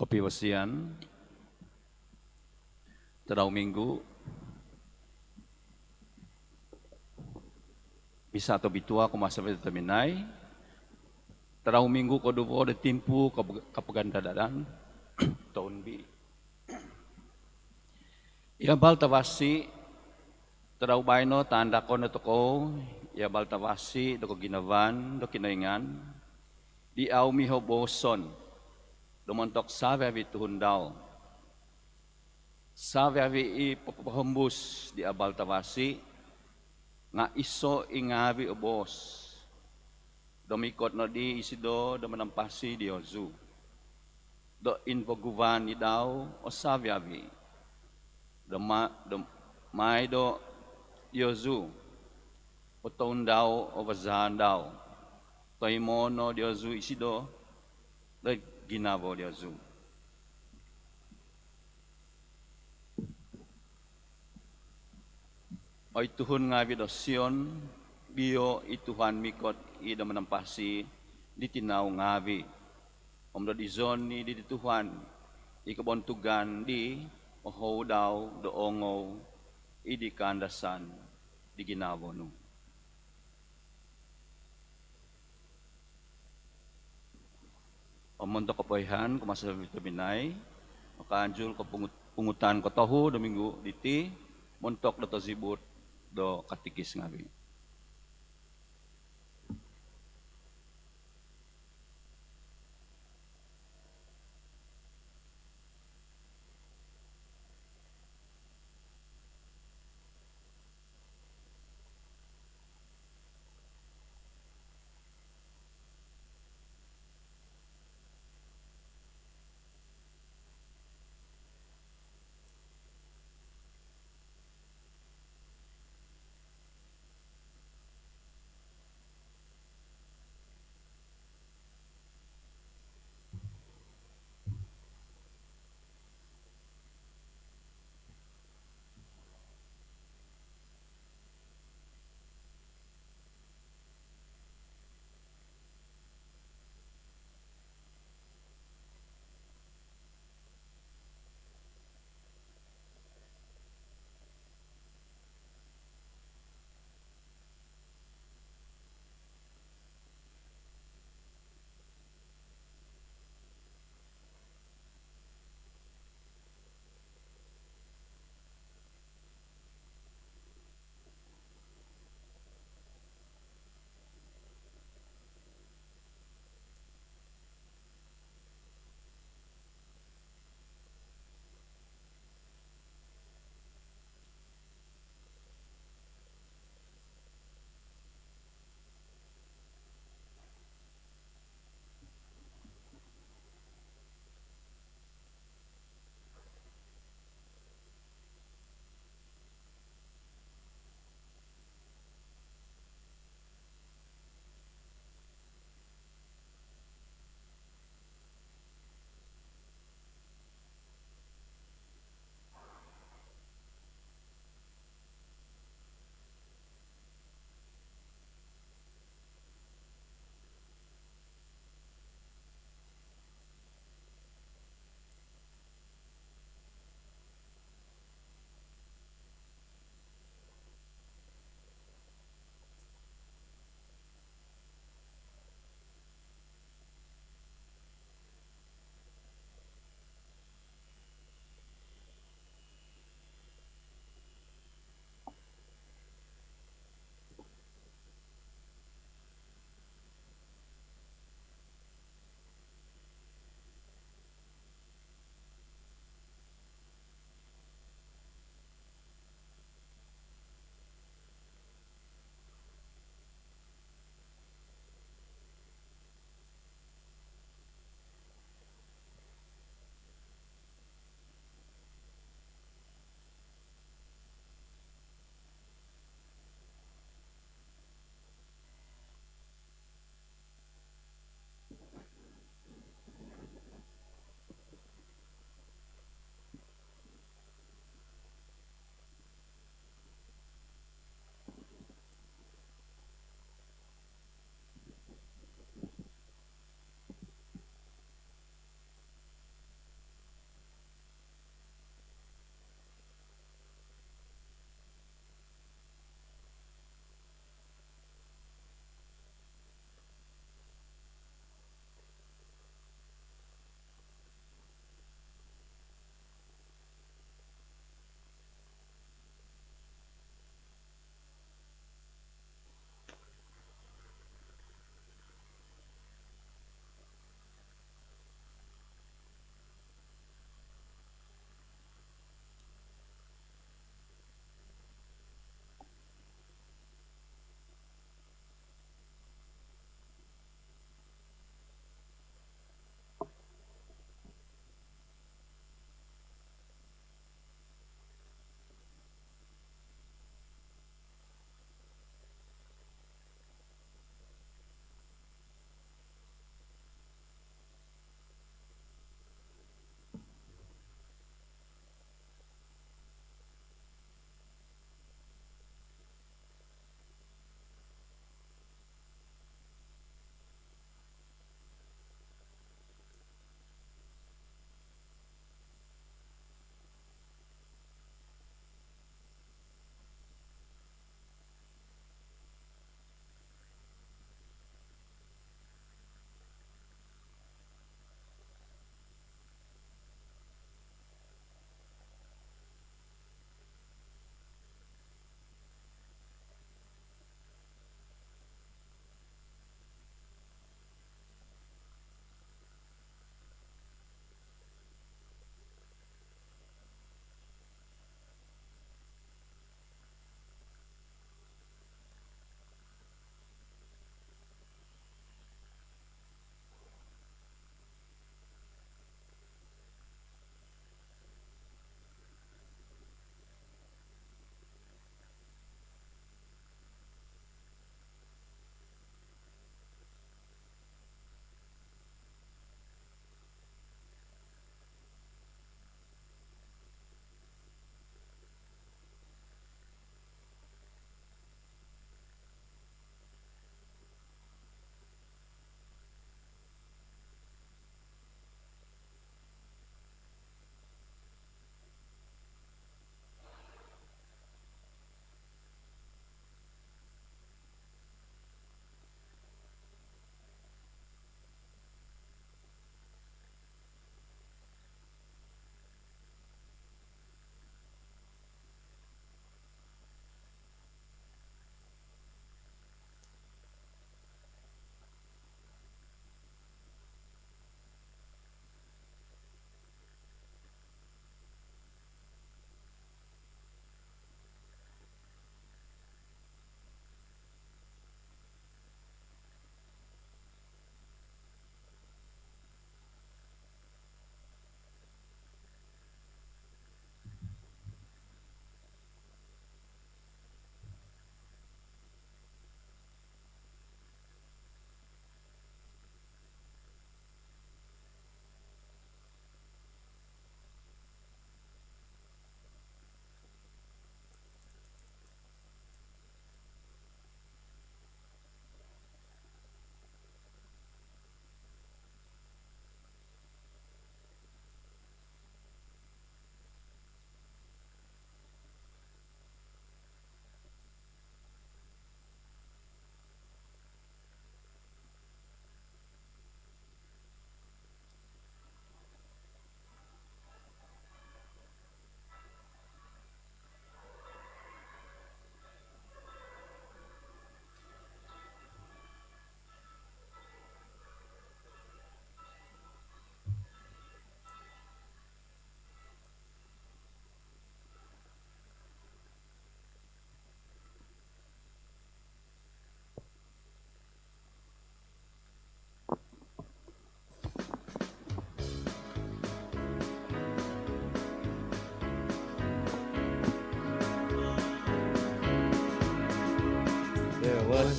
Kopi wasian, tadau minggu, bisa atau bitua ko masa vitaminai, tadau minggu ko dupo de timpu kapagan dadadan, tahun bi. Ya bal tawasi, tadau baino tanda ko na toko, ya bal tawasi doko ginavan, do kinaingan, di au miho boson, dumontok sabi abi tuhundao. Sabi abi i papahembus di abal tawasi, nga iso ingabi obos. Domikot no di isido do menampasi di ozu. Do invoguvan ni daw o sabi abi. Do mai do yozu. O taon daw o bazahan daw. Toimono di ozu isido do ginabo di ozu. O ituhun nga bidosyon, bio ituhan mikot ida menampasi di tinaw ngabi. Omdo di zon ni di tuhan, ikabontugan di oho daw do ongo idi kandasan di ginawonu. Omonto kapoyhan kumasa vitaminai, makaanjul ko pungutan ko tohu dominggu diti, montok do tozibut do katikis ngabi.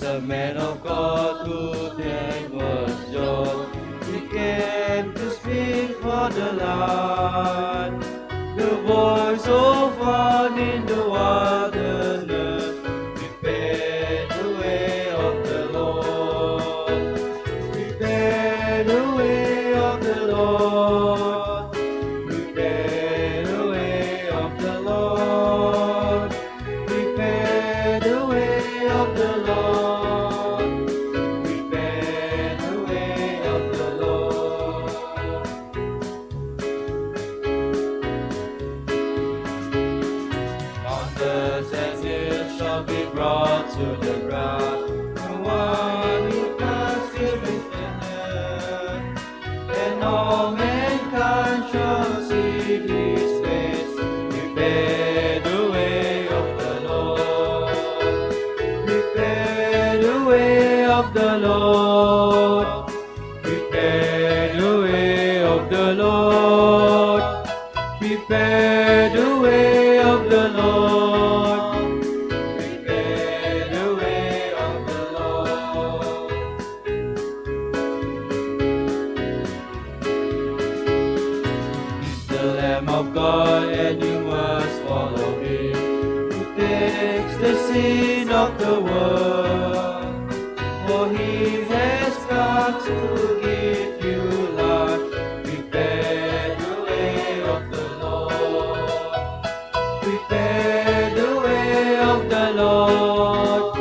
a man of God whose name was John. He came to speak for the Lord. The voice of one in the wilderness, prepare the way of the Lord. Prepare the way of the Lord. Prepare the way of the Lord. Prepare the way of the Lord. Prepare the way of the Lord. Mountains and hills shall be brought to the ground. The one who passes is ended, and all mankind shall see his face. Prepare the way of the Lord. Prepare the way of the Lord. Prepare the way of the Lord. Prepare the way of the Lord. Prepare the way of the Lord. He's the Lamb of God, and you must follow him, who takes the sin of the world. For he has come to give you life. Prepare the way of the Lord. Prepare the way of the Lord.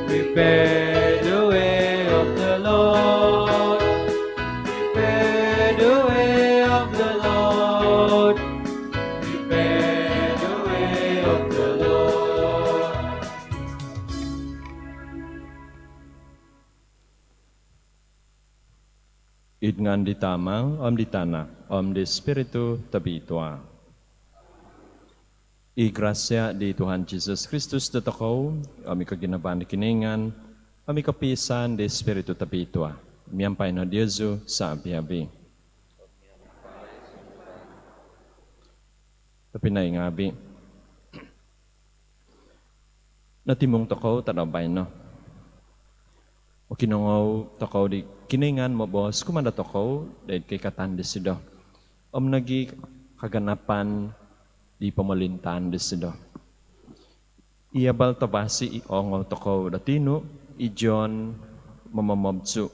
Prepare the way of the Lord. Prepare the way of the Lord. Prepare the way of the Lord. Idngan di tamang, om di tanah, om di spiritu tabitua. I grasya di Tuhan Yesus Kristus datakaw, ami kaginaban di kiningan, ami kapisan di spiritu tabitua. Miyampay na Diyoso sa abi-abi. Tapi na ingabi. Natimong takaw tanabay no. O kinungaw takaw di kiningan mo boss, kumanda takaw, dahil kay katandis sido. Nagi kaganapan di pamalintan disido. Iyabal tabasi iongaw takaw datino, ijon mamamabsu.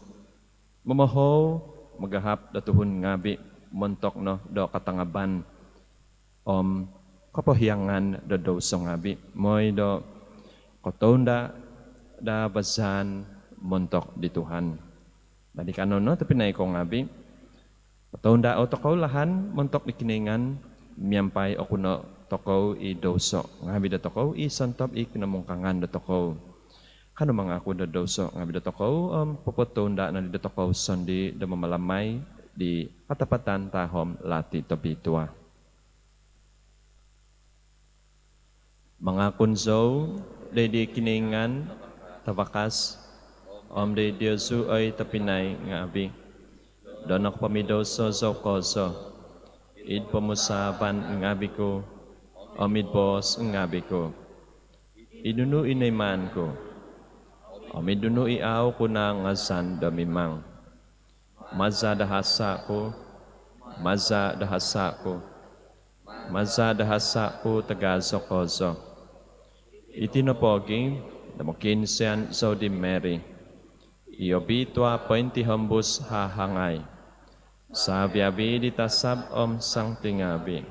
Mamaho, magahap datuhun ngabi, montok no, do katangaban. Kapahiyangan do do sa ngabi. Moy do kotonda da basan montok di Tuhan. Tadi kano no, tapi na ikaw ngabi. Kotonda o takaw lahan, montok di kiningan, miyampay o kuno takaw i doso. Ngabi da takaw, i santop i kinamungkangan da takaw. Kano mga ako da doso, ngabi da takaw, puputonda na di da takaw sandi da mamalamay di katapatan tahom lati tabitua. Mga kunso, di kiningan, tabakas, di Diyosu ay tapinay nga abi. Doon ako pamidoso so koso. Id pamusaban ng abi ko, omid bos ng abi ko. Idunu inayman ko. Omid dunu iaw ko na ngasan damimang. Maza dahasa ko, maza dahasa ko. Maza dahasa ko tagaso koso. Itinopogi, namukinsian so di Mary. Iobitwa pointi hambus hahangay. Sabi-abi ditasab sang tingabi.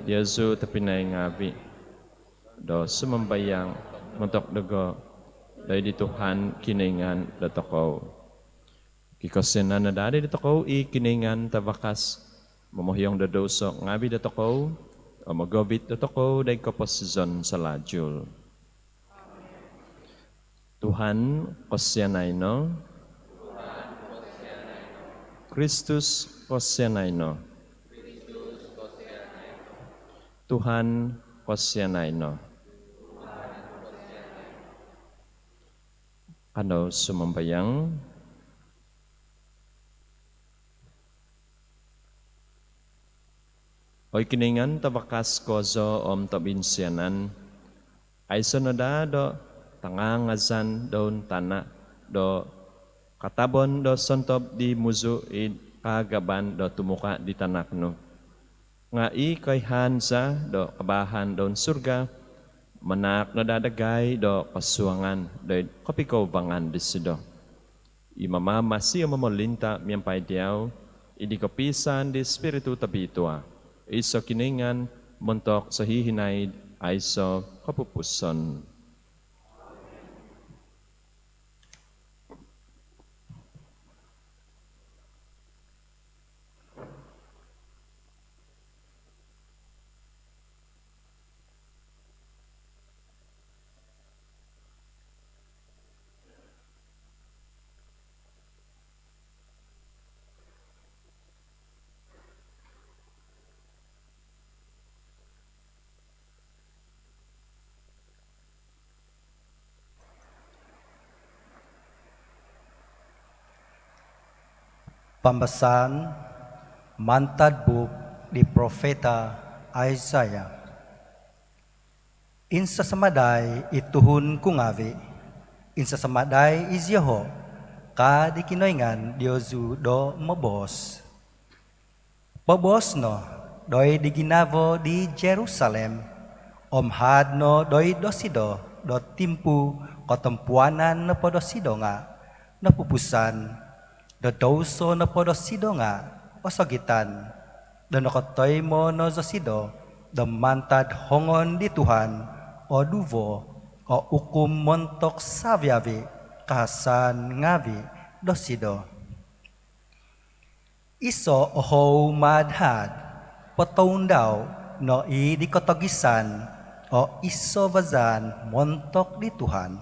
Yesu tapinay ngabi. Do sumambayang montok dugo. Dahil di Tuhan kiningan datakaw. Kikosenan na dali datakaw kiningan tabakas. Mamuhyong dadoso ngabi datakaw. Magobit datakaw dahil kaposizon sa lajul. Tuhan kosyanayno. Kristus kosyanayno. Tuhan kosyanayno. Ano sumambayang? Oy kiningan tabakas kozo om tabinsyanan. Ay sonodado tangangazan daun tanah do katabon do sontob di muzu id kagaban do tumuka di tanakno. Ngai kay hansa do kabahan daun surga manak no dadagay do kasuangan do kopikaw bangan disido. Imama masih mamolinta miyampay diyaw idi kapisan di spiritu tabitua. Iso kiningan montok sa hihinay aiso kapupuson. Pambasan mantad book di Propeta Isaiah. Insa samaday ituhun kungavi, insa samaday izyaho, ka di kinoyngan Diosu do mabos. Babos no, doy di ginavo di Jerusalem, omhad no doy dosido, do timpu kotempuanan na podosido nga, napupusan, do dauso na podosido nga, osogitan, do nakotoy mo no zosido, do mantad hongon di Tuhan, o duvo, o ukum montok savyavi, kahasan ngavi, dosido. Iso oho madhad, pataundaw, no i di kotogisan, o iso vazan montok di Tuhan.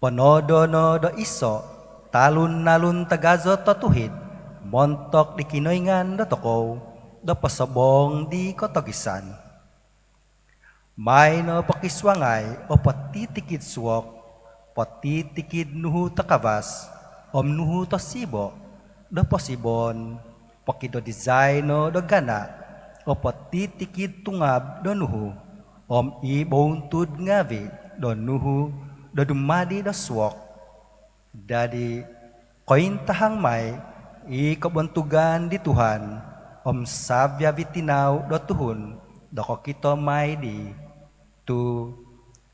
Ponodo no do iso, talun-nalun tagazo totuhid, montok di kinoyngan do tokow, do pasabong di kotogisan. May no pakiswangay o patitikid suwok, patitikid nuhu takavas, om nuhu tosibo, do posibon, pakido designo do gana, o patitikid tungab do nuhu, om ibontud ngavi do nuhu, do dumadi do suwok. Dadi kointahang may ikabantugan di Tuhan, om sabya vitinaw do tuhun, do kokito may di tu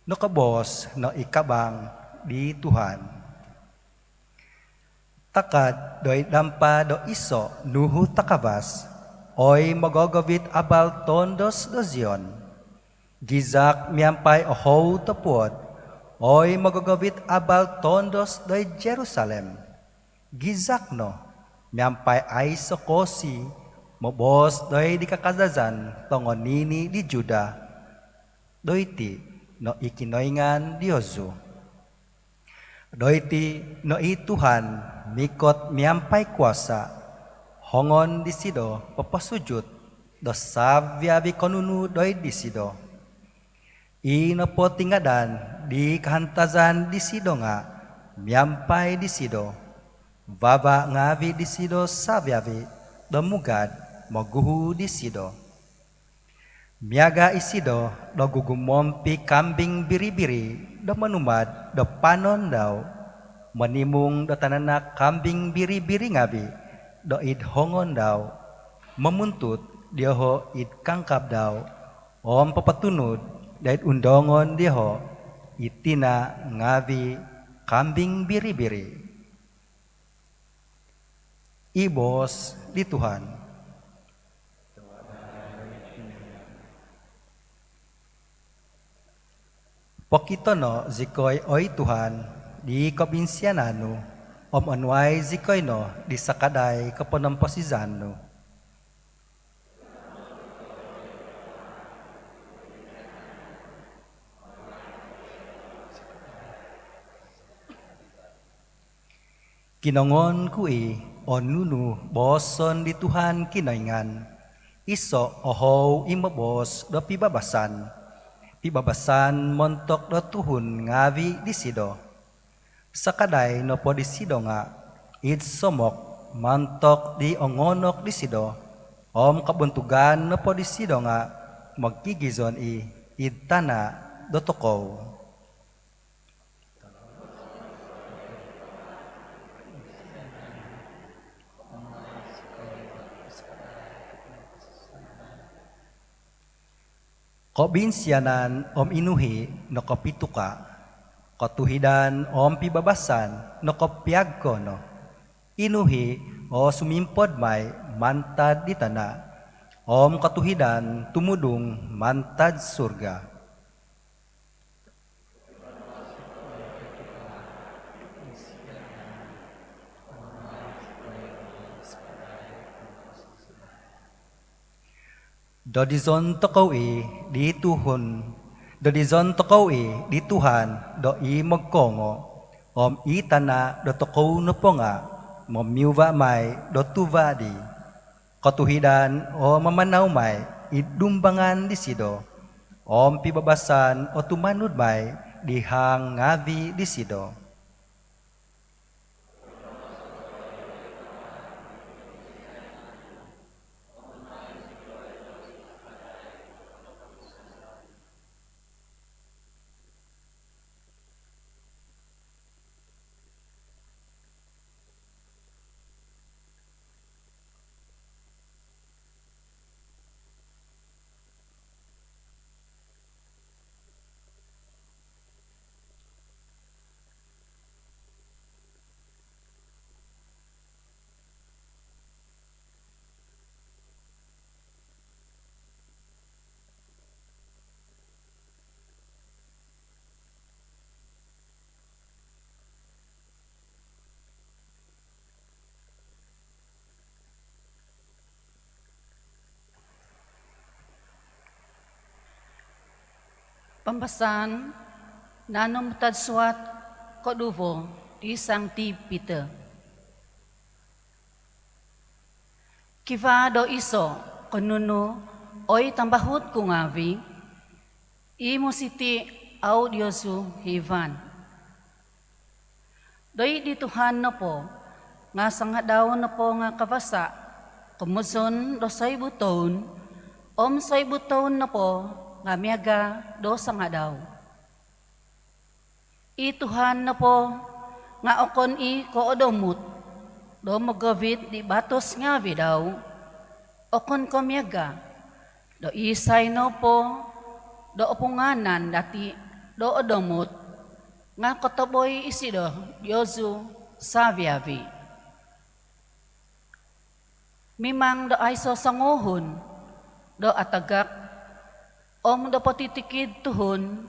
no kabos no ikabang di Tuhan. Takad doy dampa do iso nuhu takabas, oy magogawit abal tondos do Zion. Gizak miyampay ohow topod, oy magagawit abal tondos doy Jerusalem. Gizak no, miyampay ay sokosi, mobos doy di kakazazan, tongonini di Juda. Doy ti no ikinoyngan Diosu. Doy ti no Tuhan, mikot miyampay kuasa, hongon di sido, papasujut, do savyabi konunu doy di sido. Ino po tingadan di kahantazan di sido nga, miyampay di sido. Baba ngavi di sido savyavi, damugad maguhu di sido. Miyaga isido, do gugumompi kambing biri-biri, do manumad, do panon daw, manimung do tananak kambing biri-biri ngabi, do id hongon daw, mamuntut, diho id kangkab daw, om papatunod, dahil undongon diho, itina ngavi kambing biri-biri. Ibos di Tuhan. Pokito no zikoy oy Tuhan di kabinsianano, om anway zikoy no di sakaday kapanamposizano. Kinongon kui o nunu boson di Tuhan kinoyngan, iso ohow imabos do pibabasan montok do tuhun ngavi di sido. Sakaday no po di sido nga, id somok mantok di ongonok di sido, om kabuntugan no po di sido nga, magkigizon id tana do tokow. Binsianan inuhi no pituka. Tuhidan pibabasan no piagko no. Inuhi sumimpod may mantad di tana. Katuhidan tumudung mantad surga. Dodizon tokawi di tuhun, dodizon tokawi di Tuhan do i magkongo, itana do tokaw no ponga, miuwa may do tuvadi, katuhidan mamanaw may idumbangan di sido, pibabasan tumanud may di hang ngavi di sido. Pambasan nanom tadswat koduvo di Sancti Peter. Kiva do iso konunu oy tambahut kungavi imo siti audiosu hivan. Doi di Tuhan na po nga sanghadaw na po nga kavasa kumuson do saybu taon saybu taon na po nga miyaga do sanghadaw. I Tuhan na po nga okon i koodomut do magavit di batos nga vidaw okon ko miyaga do isay no po do opunganan dati do odomut nga kotoboy isido Yozu saviavi. Mimang do ay so sangohon do atagak do patitikid tuhon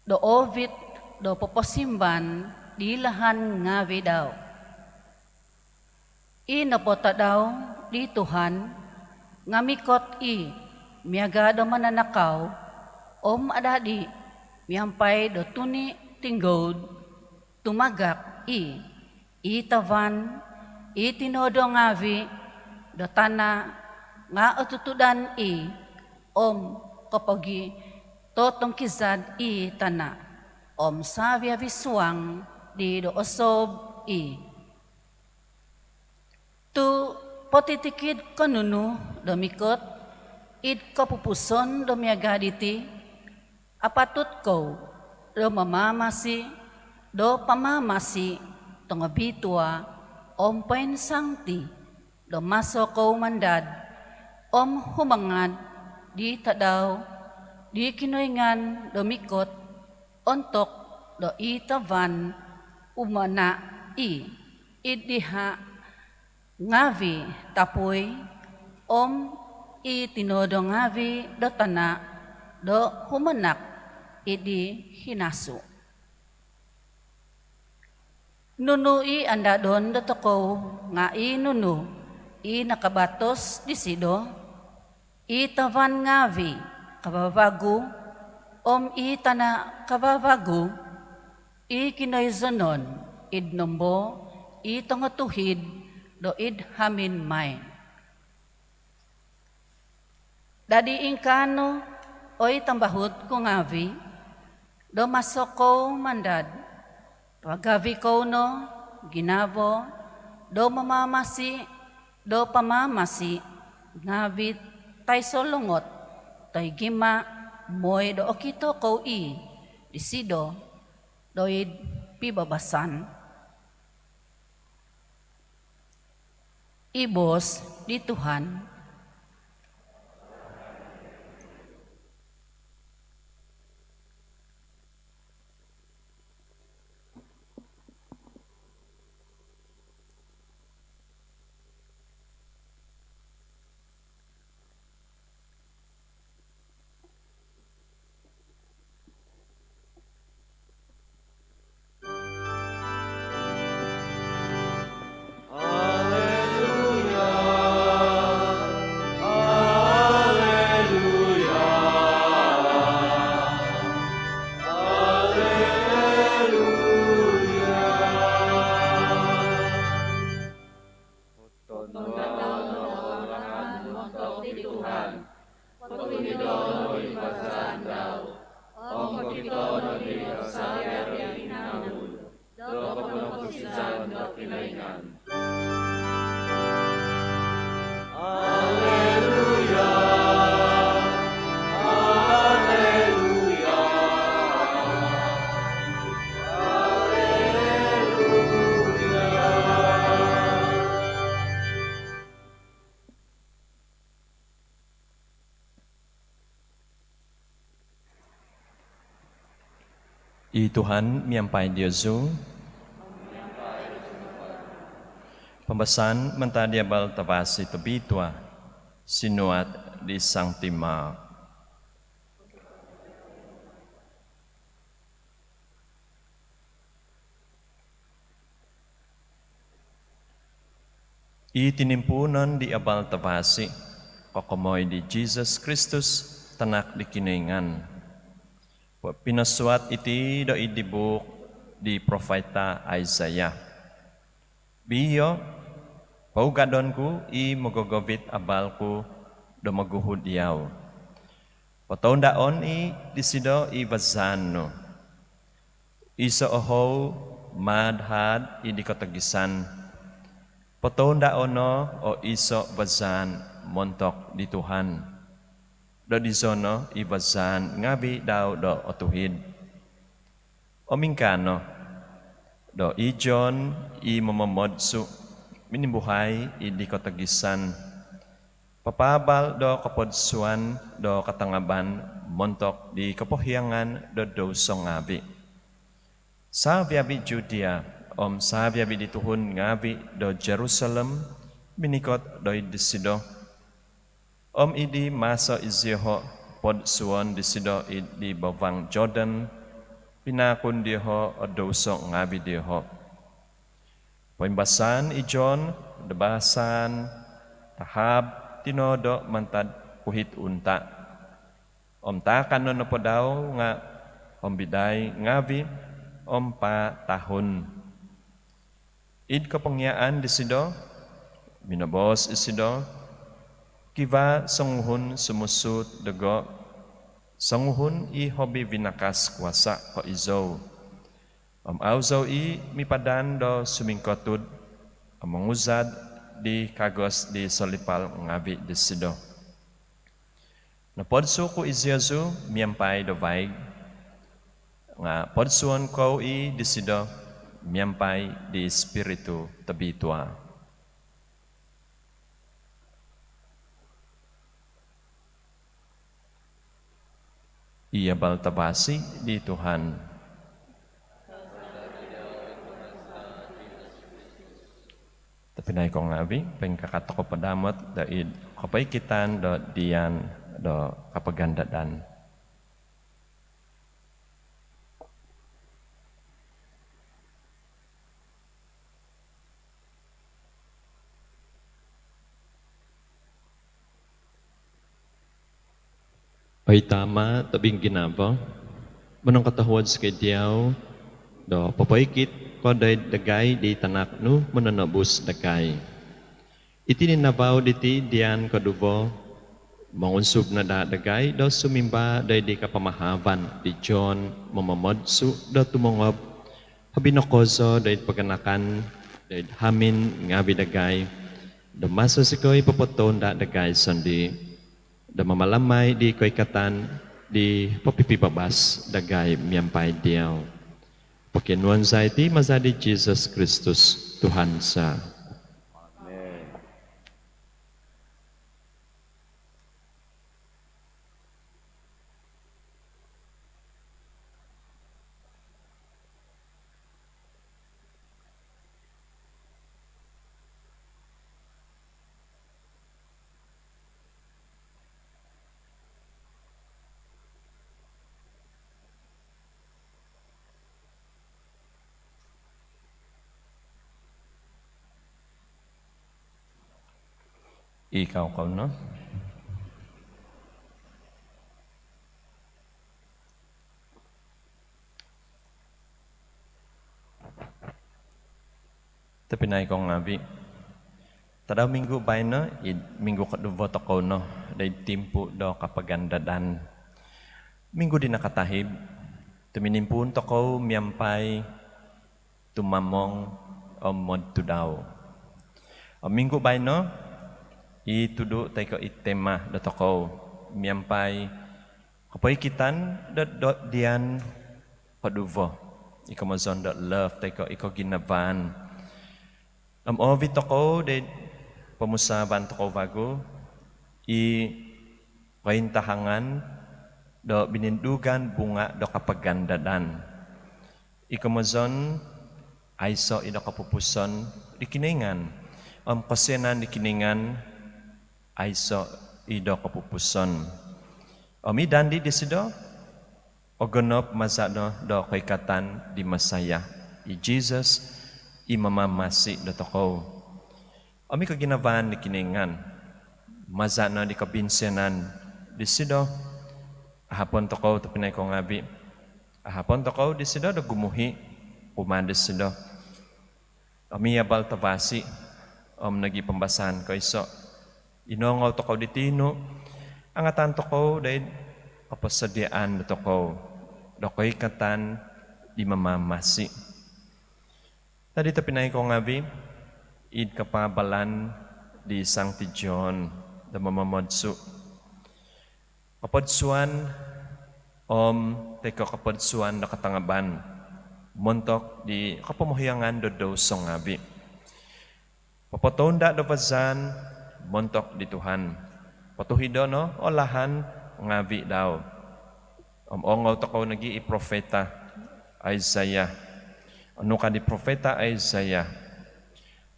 do ovit do poposimban di lahan nga vidaw. Inapota daw di Tuhan nga mikot miyaga do mananakaw adadi miyampay do tuni tinggod tumagak itavan itinodo ngavi do tana nga ututudan kapagi totong kizad tana savia visuang di do osob tu potitikid konunu do mikot kapupuson do miagaditi apatut ko do mamamasi do pamamasi tongabitua pain sangti do maso ko mandad humangad di tadaw di kinoyngan do mikot ontok do itavan umana idiha ngavi tapoy itinodo ngavi do tana do humanak idi hinasu. Nunu anda don do toko nga nunu nakabatos di sido itavan ngavi kabavagu itana kabavagu kinayzanon idnombo itangatuhid do idhamin may. Dadi ingkano tambahut ko ngavi do masoko mandad pagavi ko no ginavo do mamamasi do pamamasi ngavit tay solongot tay gima moy do okito ko disido doid pibabasan ibos di Tuhan. I Tuhan miampai Diosu. Pembahasan mentadi abal tabasi tebitua sinuat di Sang Timar. I tinimpunan di abal tabasi kokomoy di Jesus Kristus tanak di kiningan. Pinasuat iti do idibuk di profeta Isaiah. Biyo, paugadonku i magogobit abalku do maguhud yaw. Patondaon i disido i bazano. Iso oho madhad i di katagisan. Patondaon no o iso bazan montok di Tuhan. Do di zono ibazan ngabi daw do otuhid. Omingkano do ijon i mamamodsu minimbuhay i di katagisan. Papabal do kapodsuan do katangaban montok di kapohyangan do dosong ngabi. Sa biabi Judea sa biabi di tuhun ngabi do Jerusalem minikot do idisido. Idi maso izyoho pod suon disido di bawang Jordan pinakun diho odoso ngabi diho. Pembahasan ijon debasan tahap tinodo mantad kuhit unta. Takan no podaw nga biday ngabi pa tahun. Id kapangyaan disido minabos isido kiva sanguhun sumusut dego sanguhun i hobi vinakas kuasa ko izo. Auzo i mipadan do sumingkotud manguzad di kagos di solipal ngabi disido. Napodso ko izyazu miampai do vaig nga podsuon ko i disido miampai di espiritu tabitua. Ia baltabasi di Tuhan. Tapi naik kong nabi, pengkakat ko padamot, daid kapaikitan do dian do kapagandadan. Ay tama, tabing ginaba, manong katahuad sa kadiyaw, do papaikit ko dagay di tanak no mananabus dagay. Itininabaw diti diyan kadubo, mangunsub na dagay, do sumimba day di kapamahaban, di John mamamodsu, do tumongob, habinokoso, day paganakan, day hamin nga bidagay, do masasikoy papoton dagay sandi, da mamalamay di ko'y katan di papipibabas dagay miyampay diyaw. Pakinuan sa iti mazadi Jesus Kristus Tuhan sa. Ikaw ko no? Tapi naik kong nabi. Tadaw minggu bay no, minggu kadubo ko no, day timpu do kapagandadan. Minggu di nakatahib, tuminimpun ko miyampay, tumamong, mod tu daw. Minggu bay no itudu tayo itema da toko miampay kapay kitan da dian paduvo ikamazon da love tayo iko ginaban ovi toko de pamusaban toko bago i kaintahangan do binindugan bunga do kapagandadan ikamazon aiso ida kapupuson dikiningan kasenan dikiningan aiso ido kapupuson dandi disido ogonop mazado do kaikatan di Masaya i Jesus imamamasi do toko kaginaban dikiningan mazano di kabinsenan disido ahapon toko tapinay ko ngabi ahapon toko disido do gumuhi umandis sido yabal tabasi nagi pembasahan ko iso inongaw toko ditino ang atan toko dahil kapasadiaan toko do kaikatan di mamamasi tadi tapinay ko ngabi id kapabalan di Sancti John da mamamodsu kapadsuan teko kapadsuan na katangaban montok di kapamuhiyangan do song ngabi papatonda do pazan montok di Tuhan patuhido no olahan ngabi daw ongaw takaw nagi i-profeta Isaiah ano ka di profeta Isaiah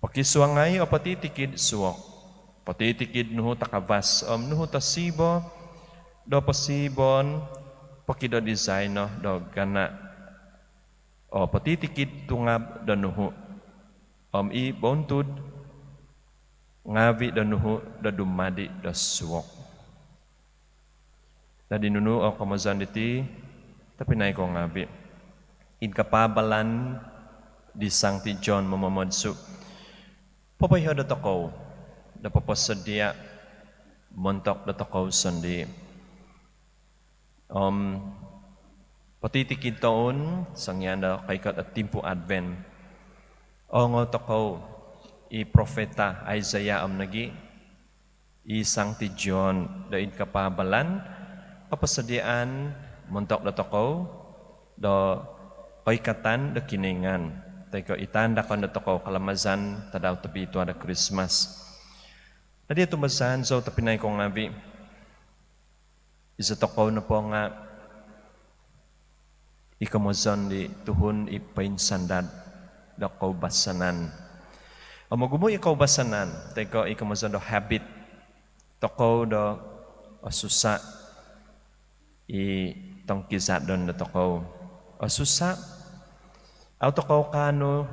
pakisuangay o patitikid suwok patitikid nuhu takabas nuhu tasibo do pasibon pakido design no do gana o patitikid tungab do nuhu i bontud ngabi do nuhu do dumadi do suwok tadi nunu o kamazan diti tapi naik ko ngabi id kapabalan di Sancti John mamamodsu papayo do toko do papasadia montok do toko sandi patitikid taon sangyanda kaikat at timpo advent ngo toko i profeta Isaiah nagi i Sancti John daid kapabalan kapasadian montok do toko do kaikatan do kiningan tayo itanda ko do toko kalamazan tadaw tabi ito ada Christmas nadi tumasan so tapinay ko ngabi isa toko na po nga ikamazan di tuhun ipainsandan do kaubasanan magumo ikaw basanan tayo ikamazan do habit toko do asusa tong kisat don do toko asusa aw toko kano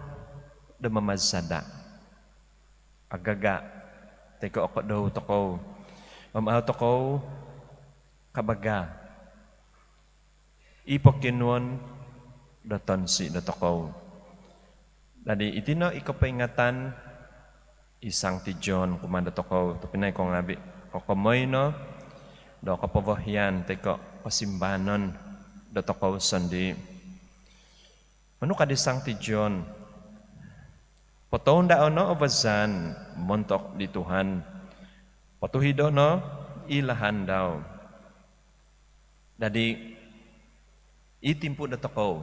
do mamazada agaga tayo ako do toko aw toko kabaga ipokinuan do tonsi do toko dadi itino ikapaingatan Sancti John kumanda toko tapinay ko ngabi kokomoy no do kapawahyan tayo pasimbanon do toko sandi manu ka di Sancti John patonda no obazan montok di Tuhan patuhido no ilahan daw dadi itimpo do toko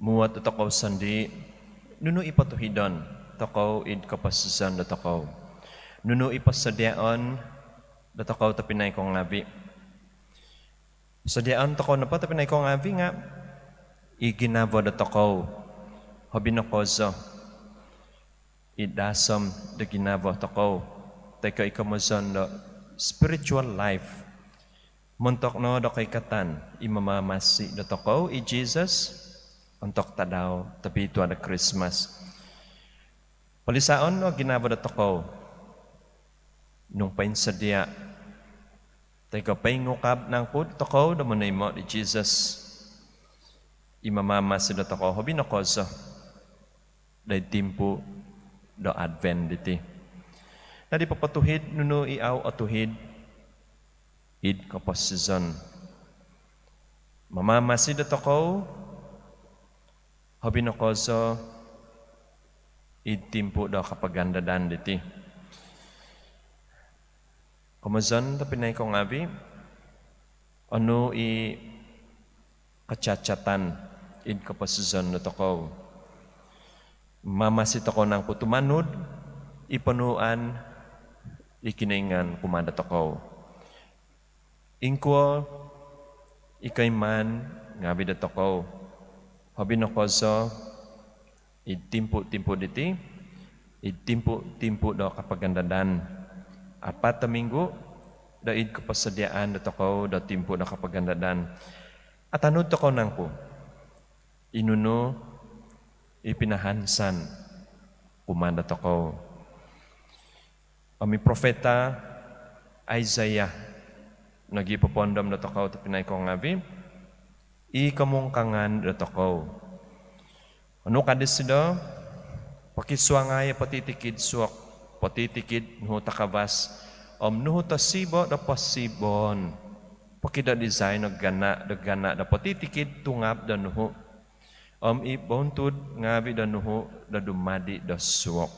muat do toko sandi nunu ipatuhidon toko id kapasusan do toko nunu ipasadiaon do toko tapinay ko ngabi sadiaon toko na po tapinay ko ngabi nga iginavo do toko hobinokozo idasom do ginavo toko tayo ikamazon do spiritual life montok no do kaikatan imamamasi do toko i Jesus untuk tadaw tabi ito ada Christmas palisaon no ginavo do toko nung painsadia tayo paingukab ng pud toko do manay mo di Jesus imamamasi do toko hobinokozo day timpo do advent diti nadi papatuhid nuno iaw atuhid id kapasizon mamamasi do toko Habinokoso itimpo do kapagandadan diti. Kumazon ta pinay ko ngabi, ano i kacacatan in kapasuzon na toko. Mamasit ako ng putumanod, ipanuan, ikiningan kumanda toko. Ingko, ikay man, ngabi da toko. Habinokoso, itimpo-timpo diti, itimpo-timpo do kapagandadan. Apat na minggu, daid kapasadiaan na toko, da timpo na kapagandadan. At anod toko nang po, inuno, ipinahansan, kumanda toko. Ami profeta Isaiah, nagipopondom na toko, tapinay ko ngabi, ikamungkangan na toko. Ano kadis do? Pakiswangay patitikid suwak, patitikid nuho takabas, nuho tasibo da pasibon. Pakida design ng gana da patitikid tungab da nuho. Ibontod ngabi da nuho da dumadi da suwak.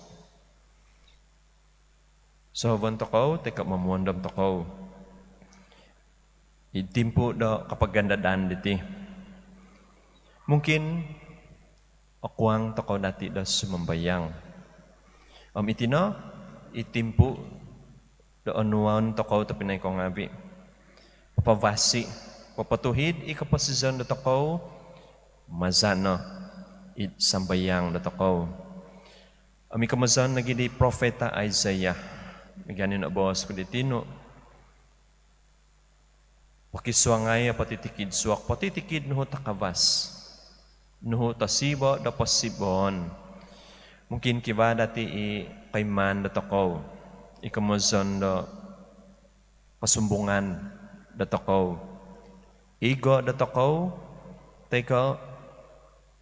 So bon toko, teka mamuandam toko. Itimpo da kapagandadaan diti. Mungkin akuang toko dati da sumambayang. Itino, itimpo da anuan toko tapinay ko ngabi. Papavasi, papatuhid, ikapasizan da toko, mazano, sambayang da toko. Kamazan nagidi profeta Isaiah. Ganin na boss ko ditino. Pakiswangay patitikid suwak, patitikid nuho takabas. Nuho tasibo da pasibon. Mungkin kiba dati kayman da toko. Ikamazan da pasumbungan da toko. Igo da toko, teko,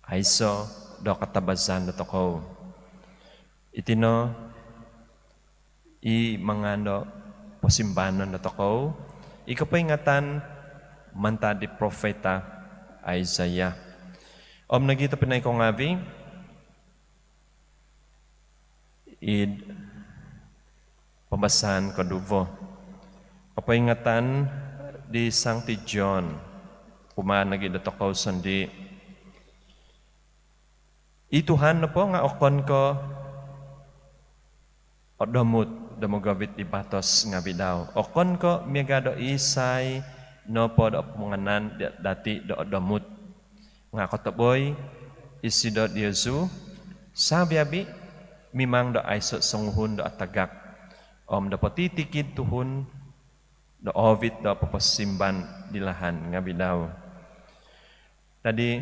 aiso da katabasan da toko. Itino, mangano pasimbanan na toko, ikapaingatan manta di profeta Isaiah. Nagita pinay ko ngabi, pambasan kaduvo. Kapaingatan di Sancti John, kumanagin na toko sandi. Ituhan na po nga okon ko, odamut, damogabit di batos nga bidaw. Okon ko miyagado isay no po da opunganan dati do odamut. Nga kotaboy isido di Yesu sabi abi mimang do aiso sanguhun do atagak. Da patitikid tuhun do ovit do papasimban dilahan nga bidaw. Tadi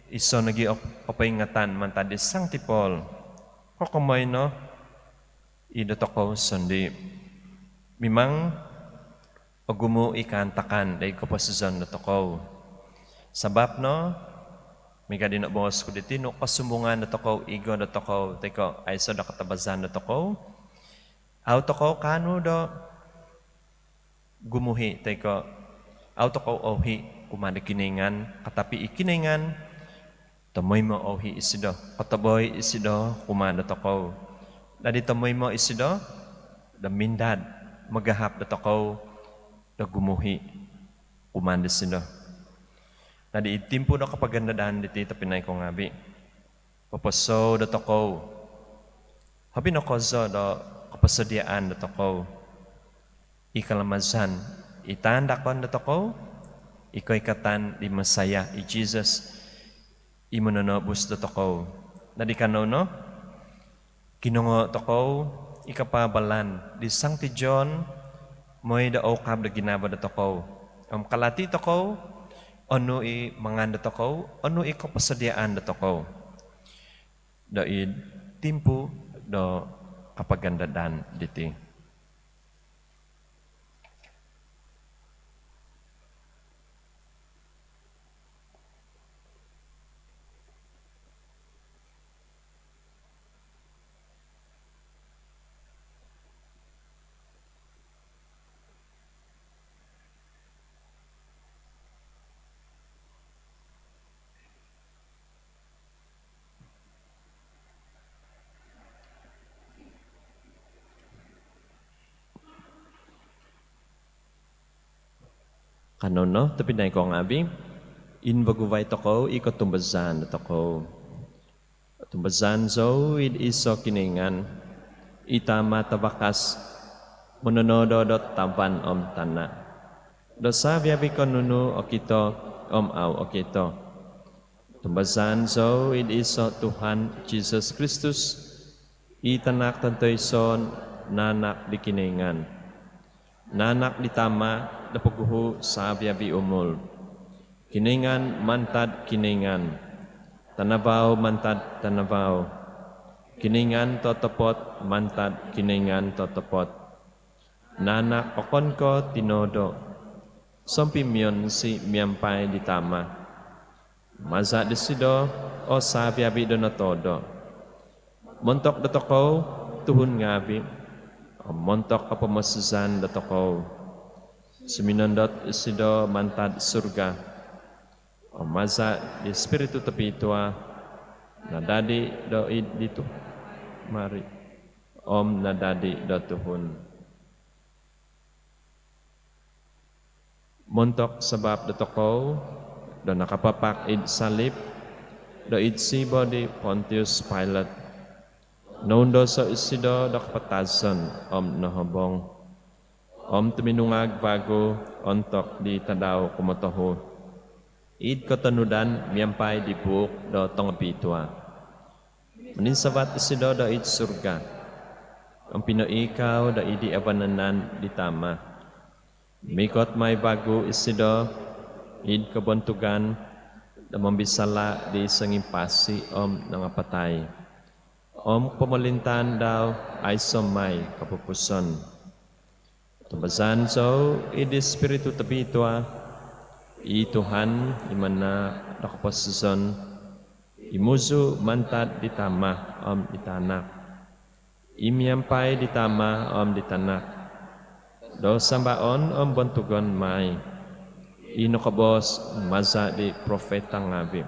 iso nagi opaingatan man tadi Sancti Paul. Kokomoy no ida toko sandi. Mimang agumo ikantakan day kapasuzan na toko. Sabab no, may gadi na boss ko diti no kasumbungan na toko, igo na toko, teko ay sa nakatabazan na toko. Aw toko kano do gumuhi, teko aw toko ohi kumanda kiningan, katapi ikiningan, tamoy mo ohi isido, kataboy isido kumanda toko. Dadi tamoy mo isido, damindad, magahap na toko, na gumuhi, kumanda sido. Dadi itimpo na kapagandadaan diti tapinay ko ngabi. Papaso na toko, habi na kozo na kapasadiaan na toko, ikalamazan, itandakon na toko, iko'y katan di masaya, Jesus, imunanobus na toko. Dadi kano no? Kinungo toko, ikapabalan, di Sancti John, mo'y da okab da ginaba da toko. Kalati toko, ano mangan da toko, ano kapasadiaan da toko. Daid, timpo do kapagandadaan diti. Kanono, tapi na ko ngabi, inbaguvay toko, ikot tumbazan toko. Tumbazan so, iso kiningan, itama tabakas, mononodo taban tana. Dosa biabi ko nunu okito, au okito. Tumbazan so, iso Tuhan Jesus Kristus, itanak tantoy son, nanak di kiningan. Nanak ditama, dapaguhu sa biabi umul. Kiningan mantad kiningan. Tanabaw mantad tanabaw. Kiningan totopot mantad kiningan totopot. Nanak okon ko tinodo. Sompimyon si miyampay ditama. Maza desido o sa biabi do na todo. Montok datoko tuhun ngabi. O montok kapamasuzan datoko. Suminondot isido mantad surga. O maza di Espiritu Tapitua nadadi do dito mari om nadadi do tuhun. Montok sebab datoko do nakapapak id salib do id sibo di Pontius Pilate. Naundo sa isido do kapatasan om nahobong. Om tuminungag bago ontok di tadaw kumotoho. Id katanudan miyampay di buok do tongapitwa. Maninsabat isido do id surga. Ang pinoikaw do idi abananan di tama. Mikot may bago isido id kabontugan do mambisala di sangimpasi om nangapatay. Om pamalintan daw ay somay kapupuson. Tumbazan so id Espiritu Tapitwa I Tuhan imana nakapasuson imuzu mantad ditama om ditanak imyampay ditama om ditanak do sambaon om bontugon may inokabos maza di profeta ngabi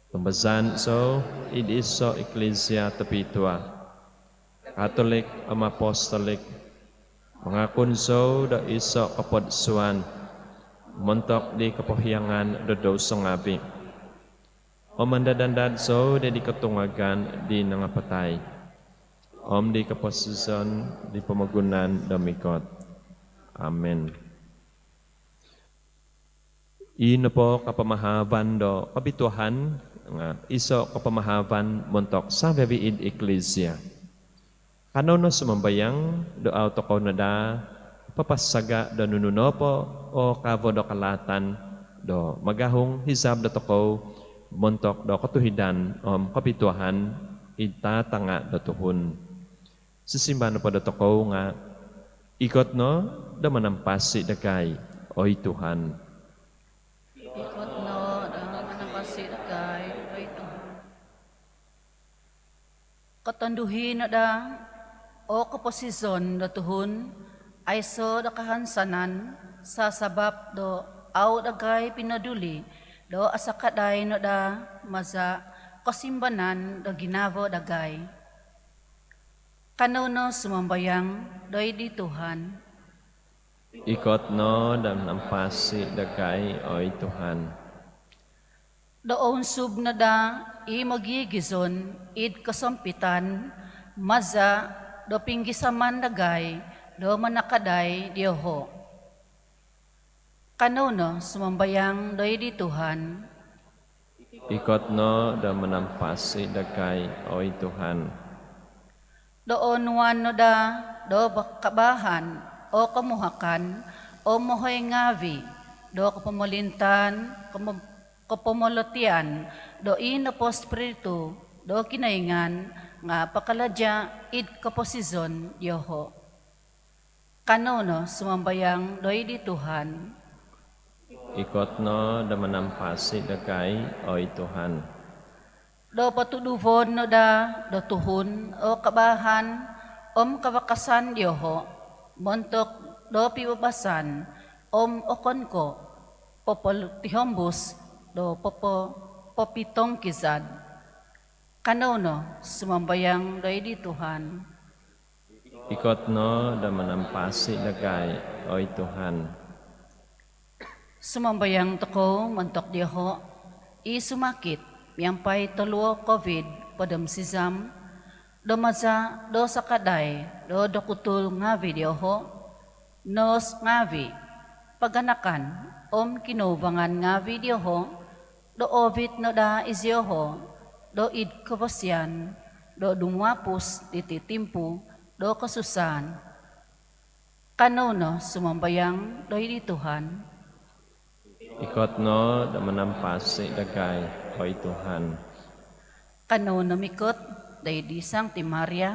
pembazan so id iso Eklesia Tapitua Katolik om Apostolik mga kunso do iso kapodsuan montok di kepohiangan dodo songabi. Om mandadandad so di ketungagan di nangapatay. Om di keposison di pemagunan damikot. Amen. Ino po kapamahaban do kabituhan nga iso kapamahaban montok sa bebiid Eklesia. Kanono sumambayang do autokaw na da papasaga do nununopo o kavo do kalatan do magahong hizab do toko montok do katuhidan om kapituhan itatanga do tuhun. Sisimba no pa do toko nga ikot no do manampasi dagay oy Tuhan. Ikot no, dahan manapasi dagay, oy Tuhan. Katanduhin na da, o kaposisyon do tuhun, ay so da kahansanan sa sabab do aw dagay pinaduli do asakaday no da maza kasimbanan do ginavo dagay. Kanono sumambayang doy di Tuhan. Ikot no dam nampasi dagay oy Tuhan. Doon sub na da i magigizon id kasampitan maza do pinggisaman dagay do manakaday Diyoho. Kanono sumambayang doy di Tuhan. Ikot no da manampasi dagay oy Tuhan. Doon wan no da do kabahan o kamuhakan o mohoy ngavi do kapamalintan kapamolotian do inapo spiritu do kinaingan nga pakaladya id kaposizon Diyoho. Kanono sumambayang doy di Tuhan. Ikot no da manampasi dagay oy Tuhan. Do patuduvon no da do tuhun o kabahan om kawakasan Diyoho montok do pibabasan om okon ko popol tihombus do popitong kizad. Kanono sumambayang doy di Tuhan. Ikot no da manampasi dagay oy Tuhan. Sumambayang toko mantok diho, sumakit, miyampay toluo COVID, padam sisam, do maza, do sakaday, do dokutul ngavi diho, nos ngavi, paganakan, kinubangan ngavi diho, do ovid no da izyoho, do id kabasyan, do dumwapus dititimpu, do kasusan, kanono sumambayang do di Tuhan, Ikot no da menampasi dagay, oy Tuhan. kanono mikot, day di Sancti Maria,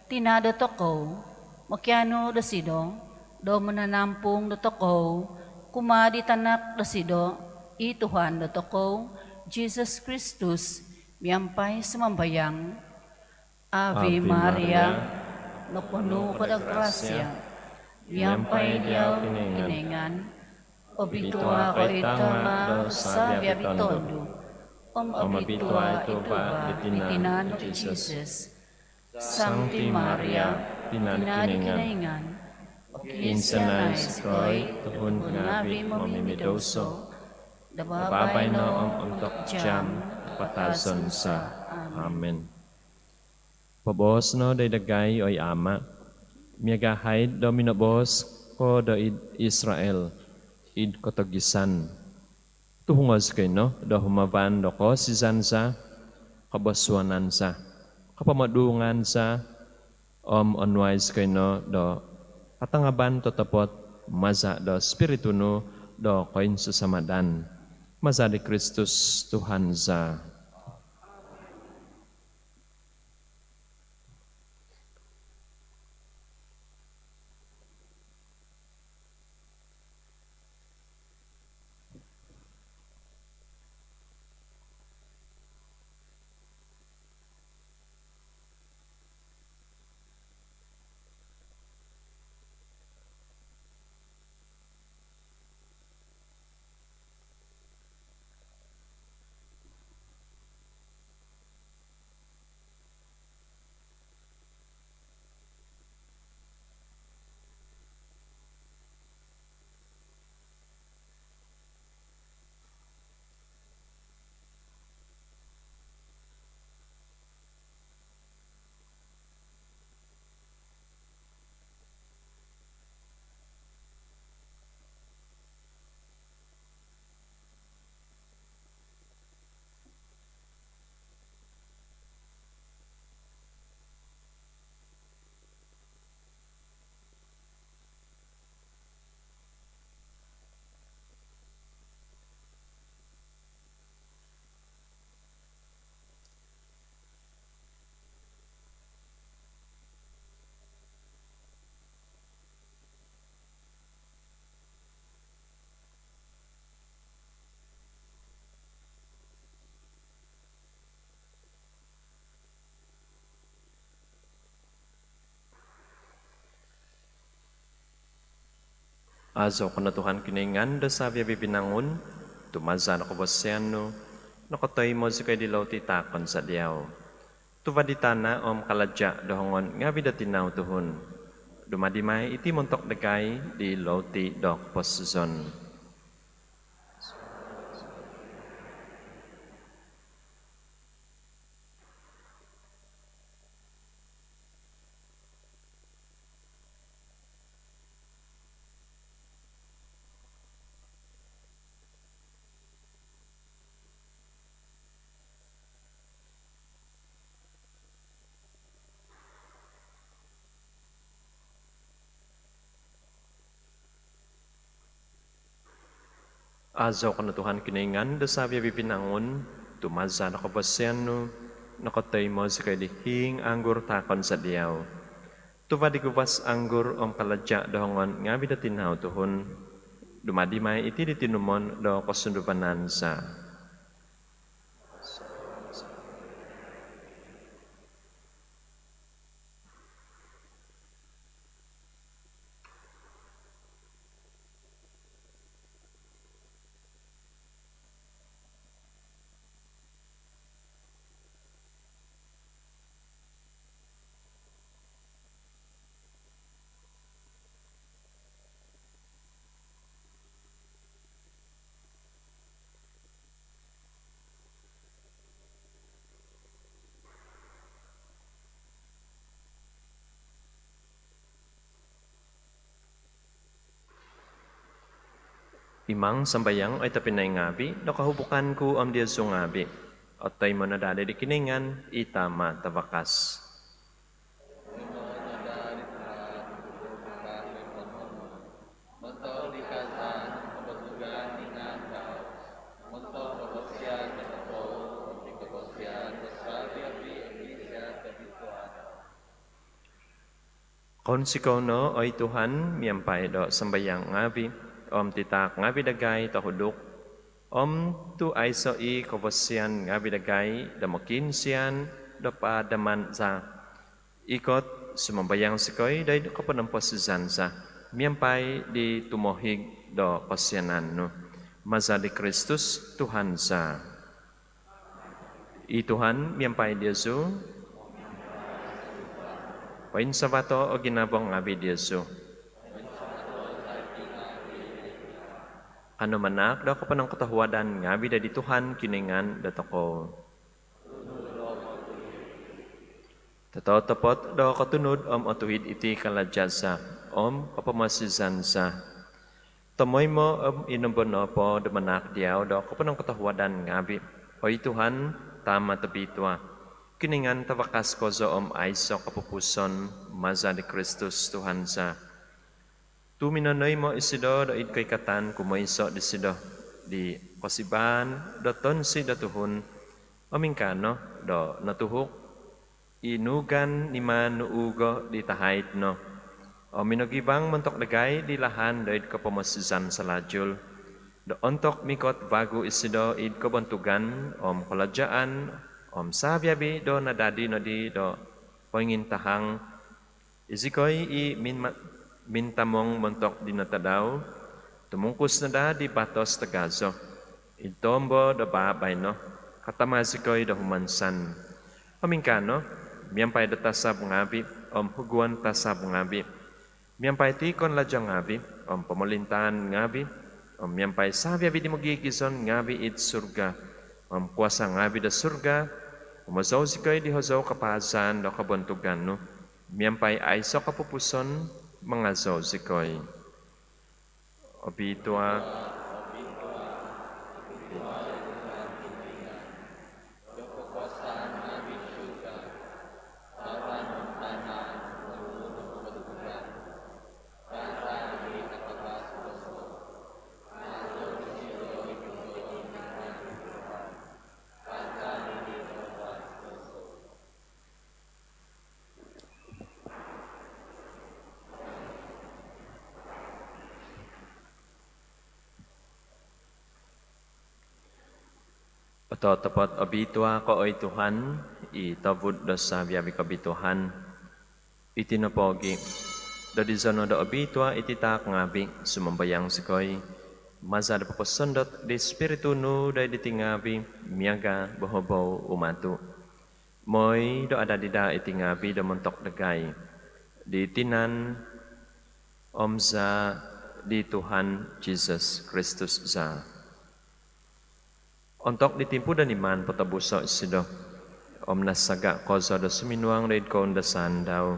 tinado toko, makiano do sido, do mananampung do toko, kumadi tanak do sido, Tuhan do toko, Jesus Christus, miyampay sumambayang, Ave Maria, napuno ko ng grasya, miyampay diyaw kiningan, obituwa ko ito nga sa biyabitondo, obituwa ito ba itinan ti Jesus, Sancti Maria, pinadikinaingan, Insanais ko'y tuhun ngabi mamimidoso, dababay no untuk jam patason sa. Amen. Pabos no day dagay oy ama, miagahay do minabos ko do Israel, id kotogisan. Tuhungos kayo no, do humaban do ko si Zanza, kabaswanan sa, kapamadungan sa, onwise kayo no, do katangaban totapot, maza do spiritu no, do koin susamadan. Maza di Kristus Tuhan za. Azo ko na Tuhan kiningan da sabi bibinangun, tumaza na kabasyano, nakotoy mo si kay dilaw titakon sa diyaw. Tuvaditana kaladya dohongon nga bidatinaw tuhon. Dumadimay iti montok dagay di loti dok posizon. Azo ko na Tuhan kiningan, da sabi bibinangon, tumaza na kabasyano, nakotoy mo si kay lihing anggur takon sa diyaw. Tuvadi kupas anggur kaladya dohongon nga bidatinaw tuhon, dumadimay iti ditinumon do kasundupanan sa. Imang sambayang ay tapinay ngabi, nakahubukan ko am Dios ngabi. At tayo mo nadali di kiningan, itama tabakas. Konsikono oy Tuhan miyampay do sambayang ngabi, om titak ngabi dagay tahuduk, om tu ay so i kobosyan ngabi dagay damokin siyan do pa daman sa ikot sumambayang sikoy day kapanampos sa miyampay di tumohig do kosyanan no. Maza di Kristus Tuhan sa. I Tuhan miyampay Diyosu, pain sa bato o ginabong ngabi Diyosu. Ano manak, daw ko pa ng katahuadan ngabi da di Tuhan kiningan dato ko. Tatotapot daw katunod atuhid iti kaladjasa, kapamasisan sa. Tamoy mo inumbono po damanak diyaw daw ko pa ng katahuadan ngabi. Oy Tuhan, tama tabitwa. Kiningan tawakas ko zo aiso kapupuson maza di Kristus Tuhan sa. Tuminanoy mo isido do id kay katan kumaiso di sido di kosiban do ton si datuhun omingkano do natuhuk inugan ni manuugo di tahait no. O minogibang mentok dagay di lahan do id kapamasisan sa lajul. Do ontok mikot bago isido id kabantugan koladyaan sabiabi do nadadi no di do pangintahang isikoy mintamong mentok di natadaw tumungkus na da di batos tagazo itombo do babay no katamazikoy do humansan omingkano miyampay do tasab ngabi huguan tasab ngabi miyampay tikon ladyang ngabi pamalintaan ngabi miyampay sabiabi di magigison ngabi it surga kuasa ngabi da surga umazaw sikoy di hozaw kapahasan do kabuntugan no. Miyampay ay so kapupuson mga zaw sikoy. Obitwa. Tapat abitwa ko oy Tuhan, itabud da sa biyabi kabituhan, itinapogi, da di zano da abitwa ititak ngabi, sumambayang sikoy, maza da papasundot di spiritu no da ditingabi, miyaga bahobaw umatu. Moy do ada dida itingabi da montok dagay, di tinan omza di Tuhan Jesus Kristus za. Ontok ditimpu dan iman patabuso isido. Nasaga kozo da suminuang raid ko undasan daw.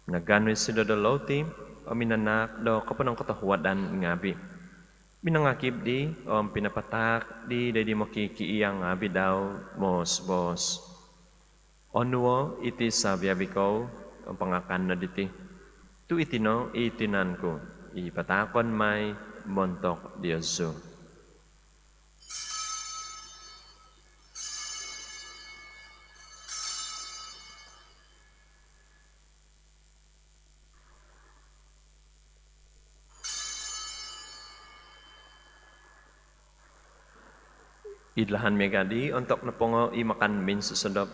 Nagano isido da loti, minanak do kapanong katahuadan ngabi. Minangakib di, pinapatak di makikiyang ngabi daw, bos. Onwo iti sabiabi ko, pangakan na diti. Tu itino, itinan ko, ipatakon may montok Diyosu. Idlahan megadi untuk napongo imakan min susodop.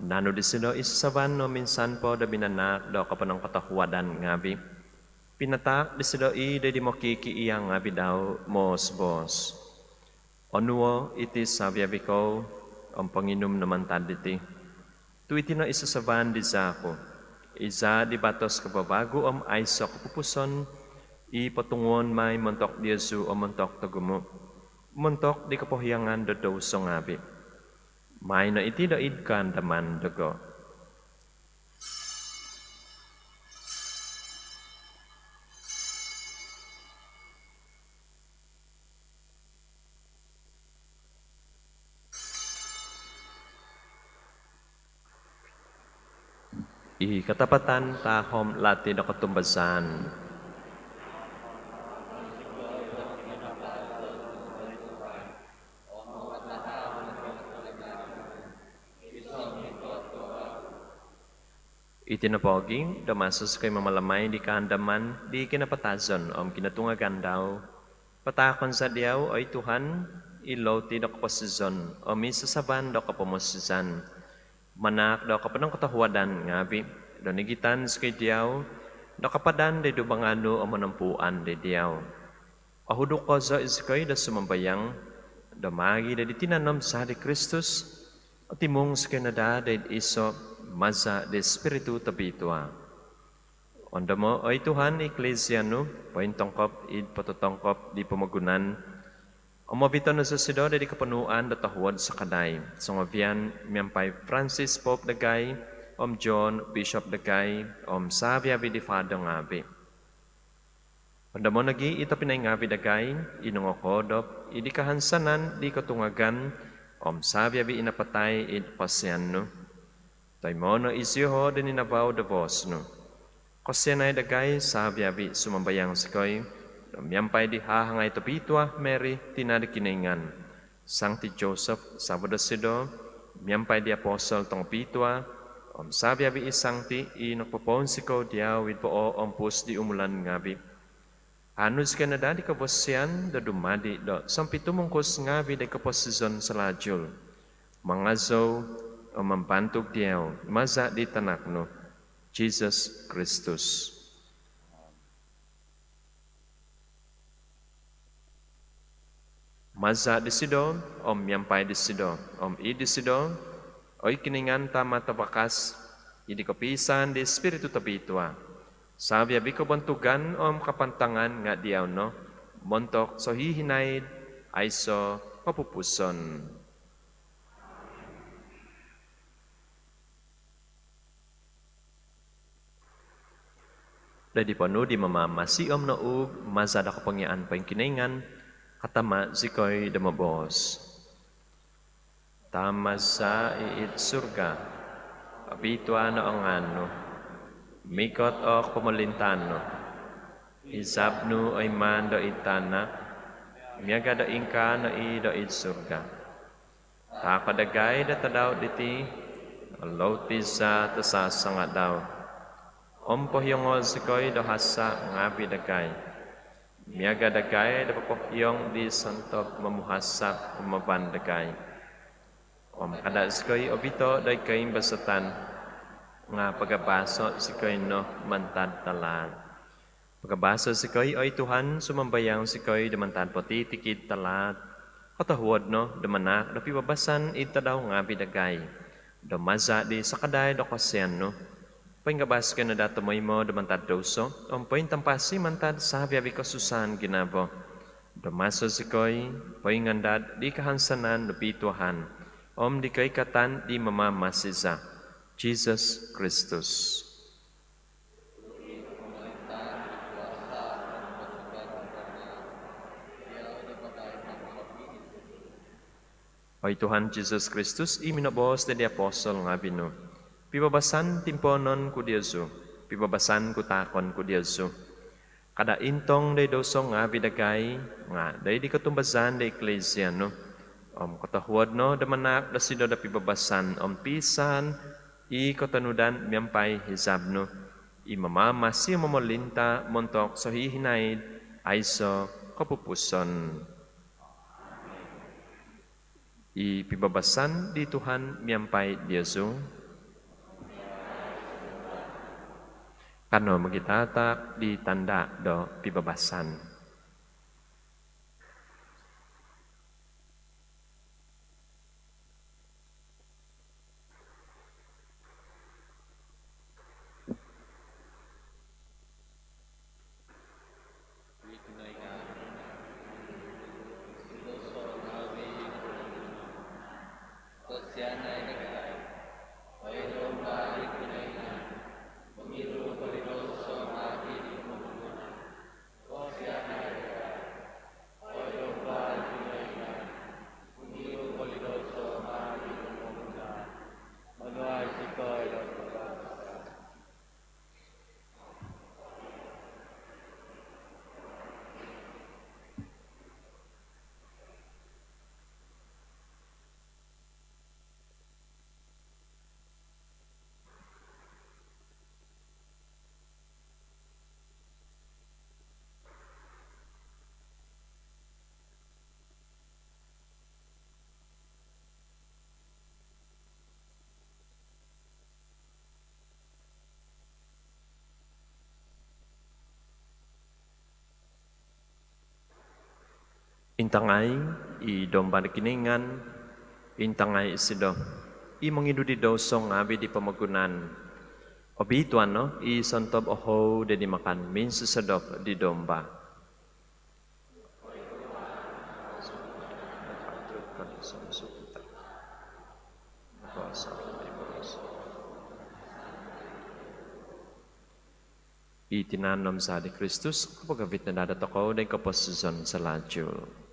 Nano disido isasaban no minsan po da binanak do kapanang katahuadan ngabi. Pinatak disido di mokiki iyang ngabi daw bos. Onuo iti sabiabi ko ang panginom naman taditi. Tu iti no isasaban di zako. Iza di batos kababago aiso kapupuson ipatungon may montok Diyosu montok tagumo. Montok di kapohyangan do so ngabi. May na iti do idkan daman dogo. I katapatan tahom lati da katumbasan. Itinapoging, damasas kay mamalamay di kahandaman, di kinapatazon om kinatungagan daw. Patakon sa diyaw ay Tuhan, ilaw ti da kapasizon, o misasaban da kapamosisan. Manak da kapanang katahuadan ngabi, da nigitan sa kay diyaw, da kapadan da dubangano o manampuan da diyaw. Ahudok ko sa iskay da sumambayang, da magi da ditinanom sa di Kristus, at timong sa kinada da iso, maza de Espiritu tabitwa. Onda mo, ay Tuhan, Ecclesiano, pain tongkop, id patutongkop, di pamagunan. Umabito na sa sido, di kapanuan, datahuad sa kaday. Sungavian, miyampay Francis Pope dagay, John Bishop dagay, Savia Vidifado ngabi. Onda mo, nagi, ito pinay ngabi dagay, inungokodop, idi kahansanan, di katungagan, Savia vi inapatay, id pasiano. Taimono isyoho din inabaw da vos no. Kosyanay dagay sabiabi sumambayang sikoy. Miyampay di hahangay tapitwa Mary tinadikiningan. Sancti Joseph Sabado Sido. Miyampay di apostol tong pitwa. Sabiabi isangti inokpapon siko dia with po ompus di umulan ngabi. Anus ka na di kabosyan da dumadi do. Sampitumungkos ngabi da kaposizon sa lajul. Mangazo o mampantog diyaw, maza di tanak no, Jesus Christus. Maza di sido, yampay di sido, i di sido, oy kiningan tama tabakas, idi kapisan di Espiritu tabitwa. Sabi abi kabantugan kapantangan nga diyaw no, montok so hihinaid, ay so papupuson. Dadi pano di mamamasi na ug mazada kapangyaan pa yung kiningan, katama zikoy damabos. Tama sa iit surga, apitwa na ang ano, mikot o pamalintano, isabnu ay man do itana, miyaga do ingka na i do it surga. Takadagay da tadaw diti, alawti sa tasasa nga daw. Pohyong sikoy do hasa ngabi dagay. Miyaga dagay da pohyong di santok mamuhasak umaban dagay. Kada sikoy obito day kay basatan nga pagabaso sikoy no mantad talan. Pagabaso sikoy ay Tuhan sumambayang sikoy damantad poti tikid talat. Katahuad no damanak da pibabasan ita daw ngabi dagay. Do maza di sakaday do kasyan no. Pangabas ka na datomoy mo damantad doso, poin tampasi mantad sabi abi kasusan ginabo. Damaso sikoy, poin ngandad di kahansanan lupituhan, di kay katan di mamamasiza. Jesus Christus. Oy Tuhan Jesus Kristus, iminabos na di apostol nga bino. Pibabasan timponon ku Diyosu, pibabasan ku takon ku Diyosu. Kada intong day dosong nga bidagay, nga day di katumbasan day Ecclesia, no? Katahuad no, damanak da sido da pibabasan, pisan, i katanudan miyampay hizab, no? Imamamasi mamolinta, montok so hihinaid, ayso kapupuson. I pibabasan di Tuhan miyampay Diyosu. Kano magitatak di tanda do pibabasan. Intangay i domba kiningan, intangay isido. I mangidudi daw song abi di pamagunan. Obi tuan no, i santob oho de di makan min susadok di domba. Itinanom sa di Kristus, kapagavit na dadat ako, dan kaposizon sa lajul.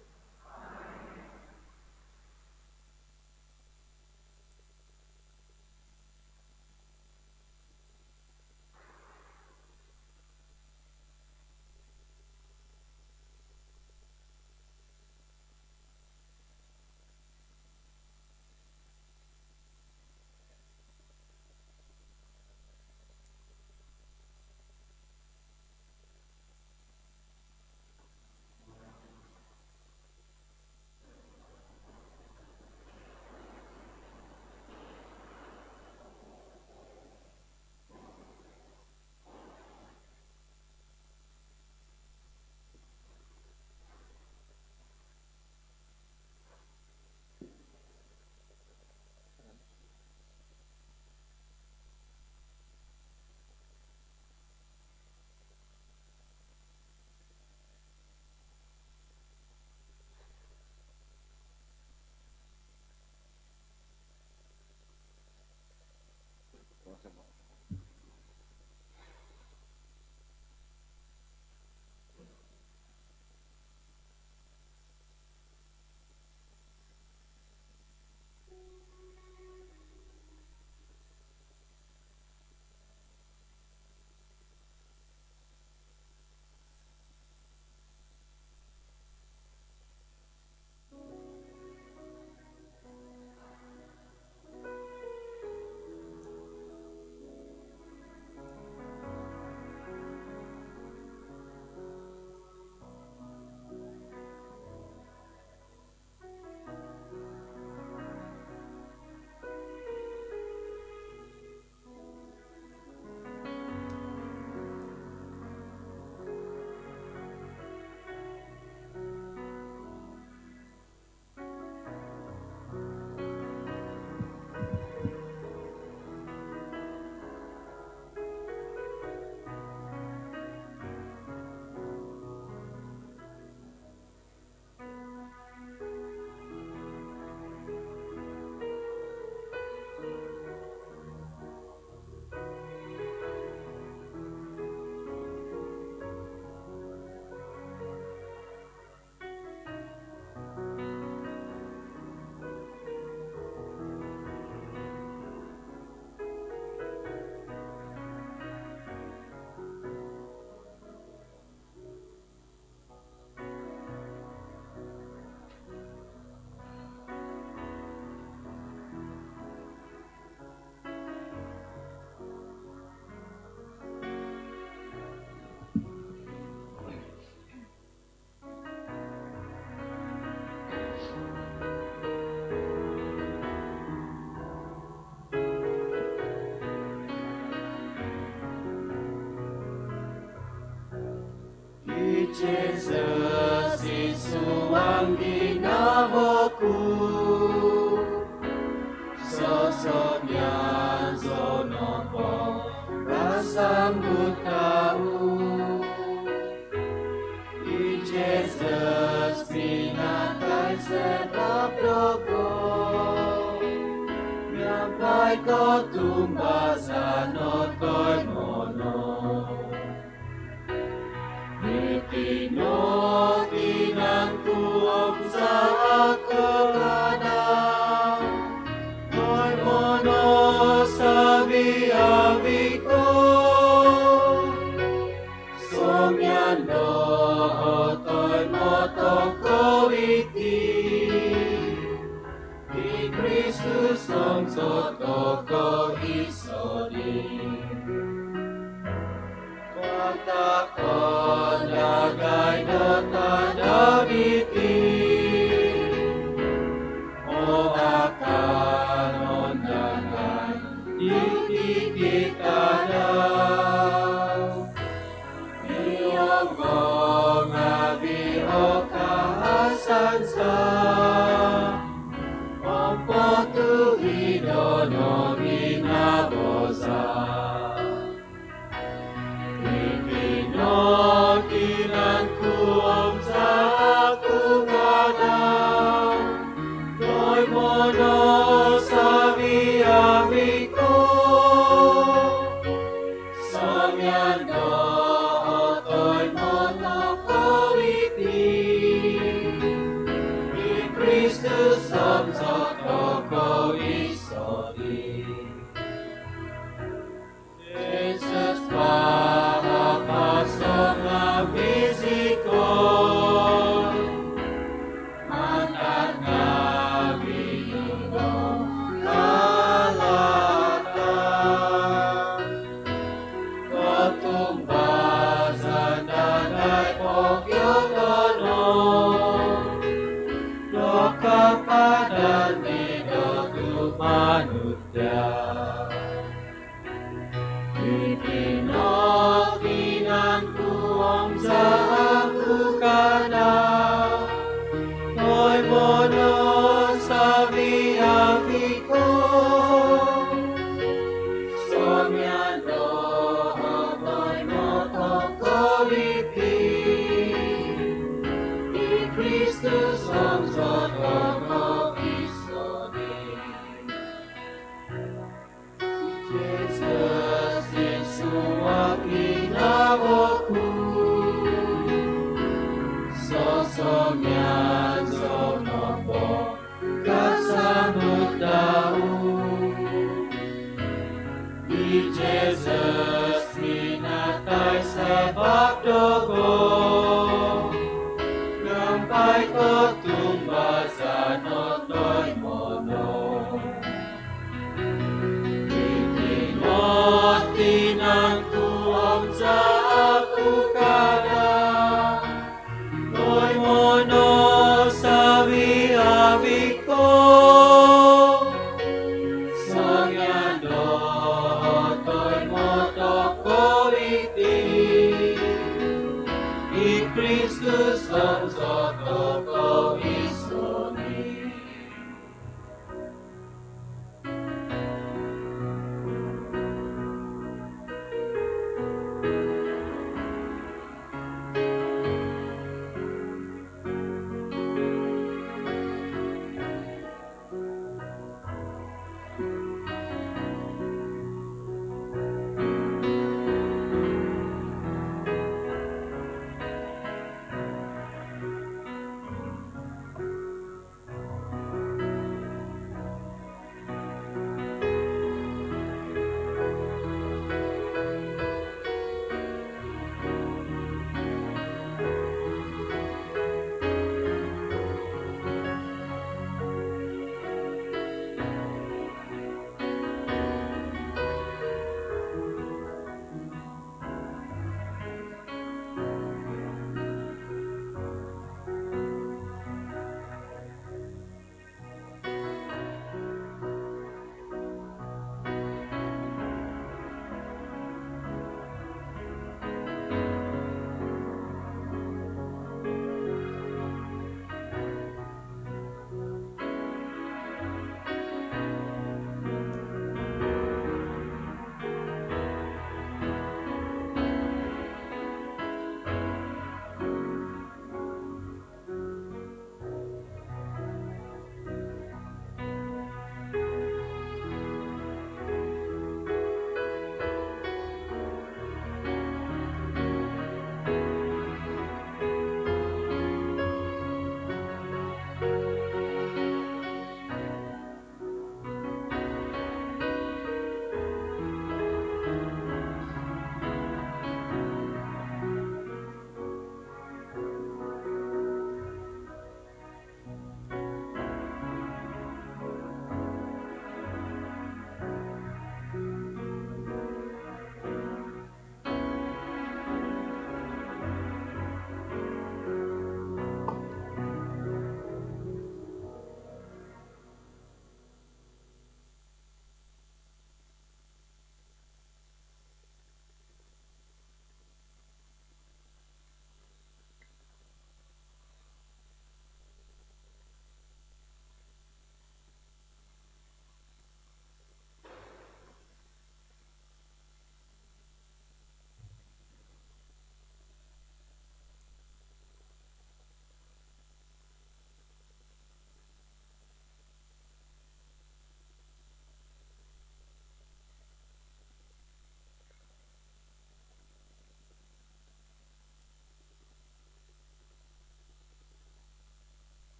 Jesus, Isu ang ginawa ko. Sosok yan, sono po, kasambut kau. I Jesus, pinatay sebab dogo. Nyampai ko tumbasan at ko'y mono. Itinoti ng tuog sa ako kanang Ko'y mono sa biyabi ko Somyando oto'y motong ko iti Di Kristus ang soto ko isodi Takon lagay na tadabiti O akanon lagay itikita daw Iyong mga biho kahasa matuhidono ginabosa. Ipinokinan kuom sa akong adaw, Noy mono sa miami ko. Samyando otoy mono ko iti, ni Kristus samsat ko isodi. Jesus pakapasok na bisikon, manat nga binuno kalatan. Patumbasan danay pogyotono, do kapadan di do tumanutya. Ipinokinan kuom sa aku kanaw, Noy mono sa miami ko. Somyando otoy moto ko iti, ni Kristus samsat ko isodi. Jesus Yesua kinawoku, sosomyan sonopo kasamut daw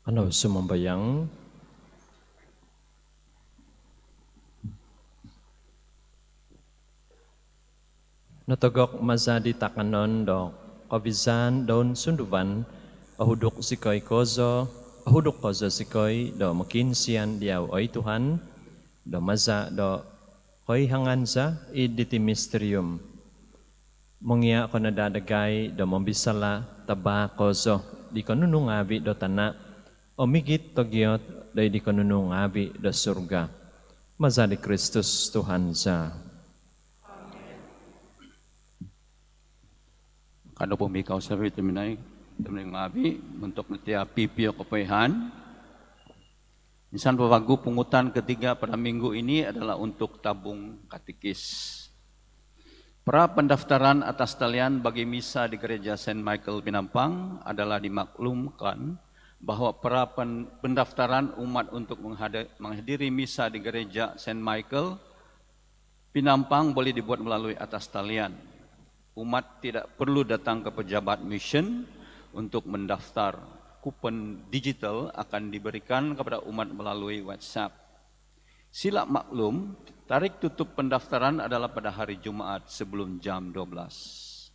Ano sumambayang natagok mazadi takanon do kabisan don sunduban ahuduk sikoy kozo sikoy do makinsian diaw oy Tuhan do maza do koy hanganza iditi misterium mongya ko nadadagay do mambisala taba kozo di ko nunungabi do tana omigit togyot do di ko nunungabi do surga maza di Kristus Tuhan sa Kano po may kausapin teminay ngabi untuk natia pipio kepehan. Insan bawagu pungutan ketiga pada minggu ini adalah untuk tabung katekis. Pra pendaftaran atas talian bagi misa di gereja Saint Michael Pinampang adalah dimaklumkan bahwa pra pendaftaran umat untuk menghadiri misa di gereja Saint Michael Pinampang boleh dibuat melalui atas talian. Umat tidak perlu datang ke pejabat mission untuk mendaftar. Kupon digital akan diberikan kepada umat melalui WhatsApp. Sila maklum, tarik tutup pendaftaran adalah pada hari Jumat sebelum jam 12.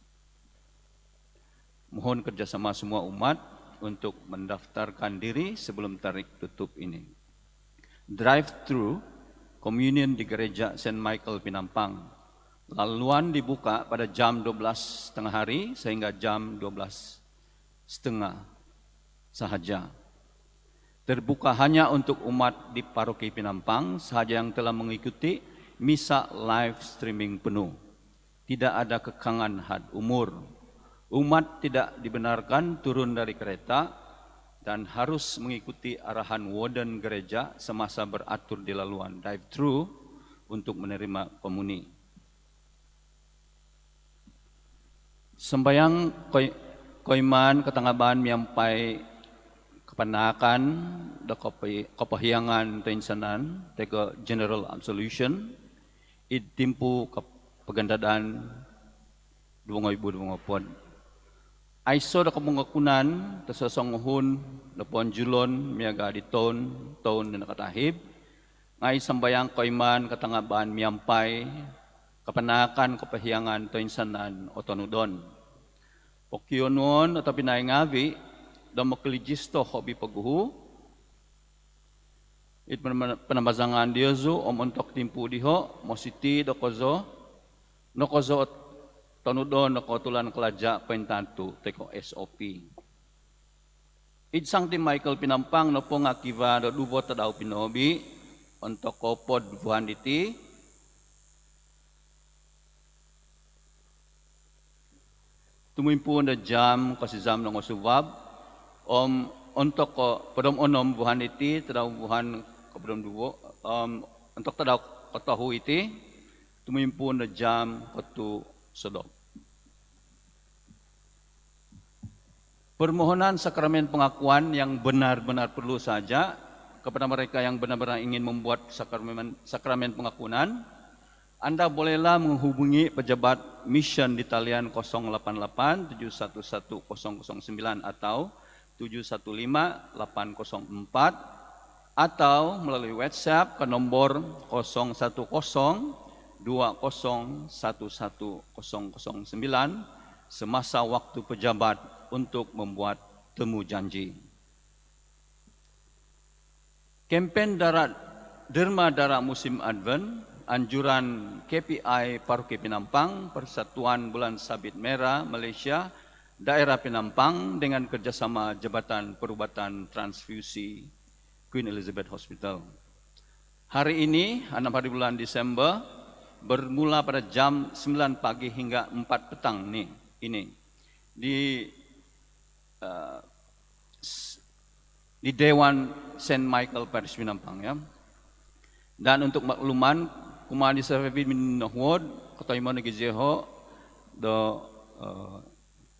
Mohon kerjasama semua umat untuk mendaftarkan diri sebelum tarik tutup ini. Drive-thru communion di gereja Saint Michael Pinampang. Laluan dibuka pada jam 12 tengah hari sehingga jam 12:30 sahaja. Terbuka hanya untuk umat di paroki Pinampang sahaja yang telah mengikuti misa live streaming penuh. Tidak ada kekangan had umur. Umat tidak dibenarkan turun dari kereta dan harus mengikuti arahan warden gereja semasa beratur di laluan drive-thru untuk menerima komuni. Sembayang koiman ketangaban miampai kepanakan da kapahiyangan tensanan tega general absolution itimpu pagandadaan duwangaybu duwangapod aiso da kamungakunan tasasonguhun da ponjulon miaga di ton na nakatahib ngai sembayang koiman katangaban miampai kapanakan kapahiyangan tensanan otonudon Pokyonon atau pinay ngavi da makaligisto hobi paguhu it penambazangan diozu untuk timpu diho mositi do kozo no kozo tonudon no kotulan kelaja pentantu teko SOP it sang tim Michael Pinampang no po ngakiva do dubo tadaw pinobi untuk kopod buhanditi Tumimpun da jam kasi jam ng usubab untuk ko padom onom buhan iti tadaw buhan kapadom duwo untuk tadaw katahu iti tumimpun da jam katu sodok. Permohonan sakramen pengakuan yang benar-benar perlu saja kepada mereka yang benar-benar ingin membuat sakramen pengakuan. Anda bolehlah menghubungi pejabat mission di talian 088 711 009 atau 715 804 atau melalui WhatsApp ke nomor 010 20 11 009 semasa waktu pejabat untuk membuat temu janji. Kempen Derma Darah Musim Advent anjuran KPI Paroki Pinampang, Persatuan Bulan Sabit Merah Malaysia, Daerah Pinampang dengan kerjasama Jabatan Perubatan Transfusi Queen Elizabeth Hospital. Hari ini, 6 hari bulan Desember, bermula pada jam 9 pagi hingga 4 petang ini di Dewan Saint Michael Parish Pinampang ya. Dan untuk makluman kumani sa min nohwod katay mo nagijeho do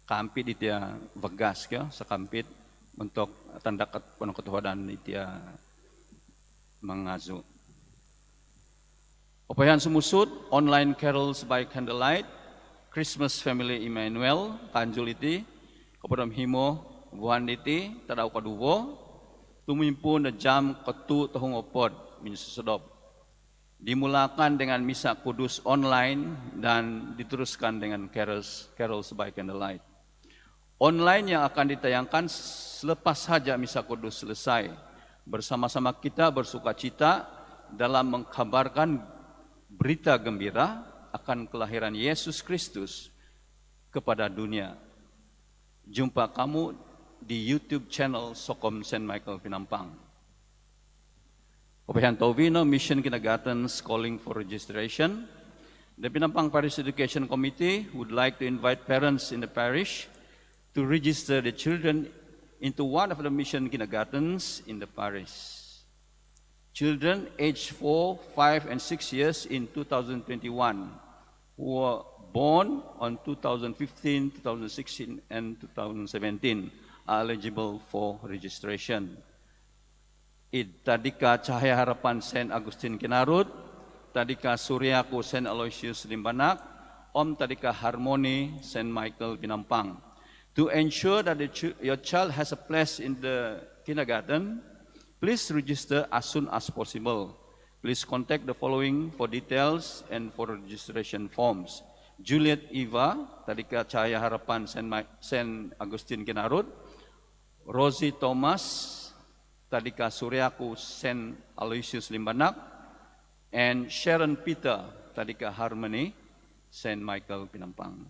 kampit itia vagas kya sa kampit untuk tanda punong ketuhadan itia mangazo. Upayan sumusud online carols by candlelight Christmas Family Emmanuel kanjul iti kapadam himo buhan iti tadaw kaduwo tumimpun na jam ketu tahung opod minsusodop. Dimulakan dengan misa kudus online dan diteruskan dengan carols by candlelight. Online yang akan ditayangkan selepas saja misa kudus selesai. Bersama-sama kita bersukacita dalam mengkabarkan berita gembira akan kelahiran Yesus Kristus kepada dunia. Jumpa kamu di YouTube channel Sokom St. Michael Pinampang. Kapihan Tauvino Mission Kindergarten's calling for registration. The Pinampang Parish Education Committee would like to invite parents in the parish to register the children into one of the mission kindergartens in the parish. Children aged 4, 5, and 6 years in 2021 who were born on 2015, 2016, and 2017 are eligible for registration. Tadika Cahaya Harapan Saint Agustin Kinarut, Tadika Suryaku Saint Aloysius Limbanak, Om Tadika Harmony Saint Michael Pinampang. To ensure that your child has a place in the kindergarten, please register as soon as possible. Please contact the following for details and for registration forms. Juliet Eva, Tadika Cahaya Harapan Saint Agustin Kinarut, Rosie Thomas, Tadika Suryaku Saint Aloysius Limbanak, and Sharon Peter, Tadika Harmony Saint Michael Pinampang.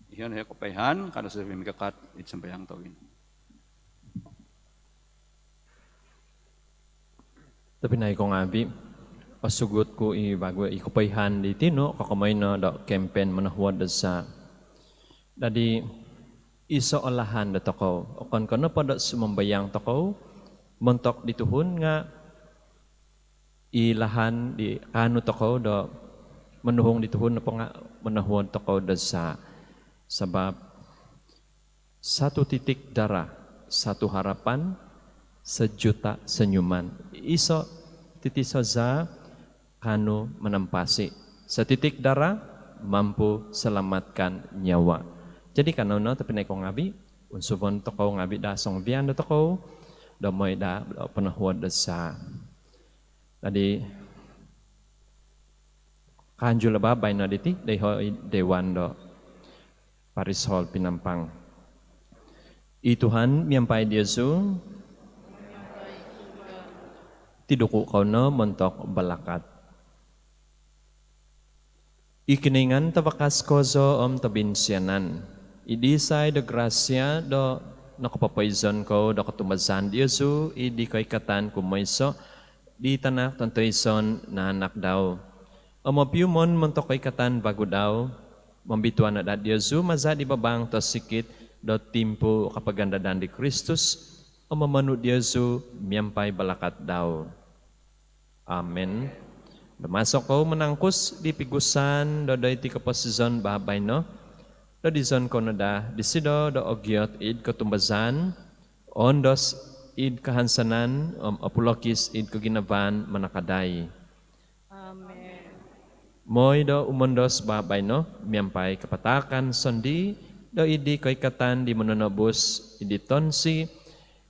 Iyon ay kapayhan, kada sa mikakat, itsambayang tawin. Tapi na ikong abi, pasugot ko bago ikapayhan di tino, kakamay na da campaign manahuad sa dadi iso olahan da toko. Okan ko na pada sumambayang toko, montok dituhun nga ilahan di kanu toko da manuhong dituhun na nga manahuad toko da sa sebab satu titik darah, satu harapan, sejuta senyuman. Iso titiso za kanu menampasi. Setitik darah mampu selamatkan nyawa. Jadi kanono tapi naik ngabi unsubon toko ngabi da song bian da toko da moy da panahuad da sa. Tadi kanjul babay na diti dewan do Paris Hall Pinampang. Tuhan miampai Yesu tiduku kau no montok balakat. Ikiningan tabakas kozo om tabinsianan. Idisay de gracia do nakapapaizon ko do katumasan di Yesu idi ko ikatan kumayso di tanak tantoison na anak daw. Omapiumon montok ko ikatan bago daw. Mambituan na dad Yesu maza di babang to sikit do timpo kapagandadan di Kristus o mamanu di Yesu miyampay balakat daw. Amen. Damasok ko menangkus di pigusan do dayti kaposizon babay no. Do di zon ko na da di sido do ogyot id katumbazan ondos id kahansanan apulokis id kaginaban manakaday. Moy do umondos babay no, miyampay kapatakan sondi, do idi ko ikatan di mononobus, idi tonsi,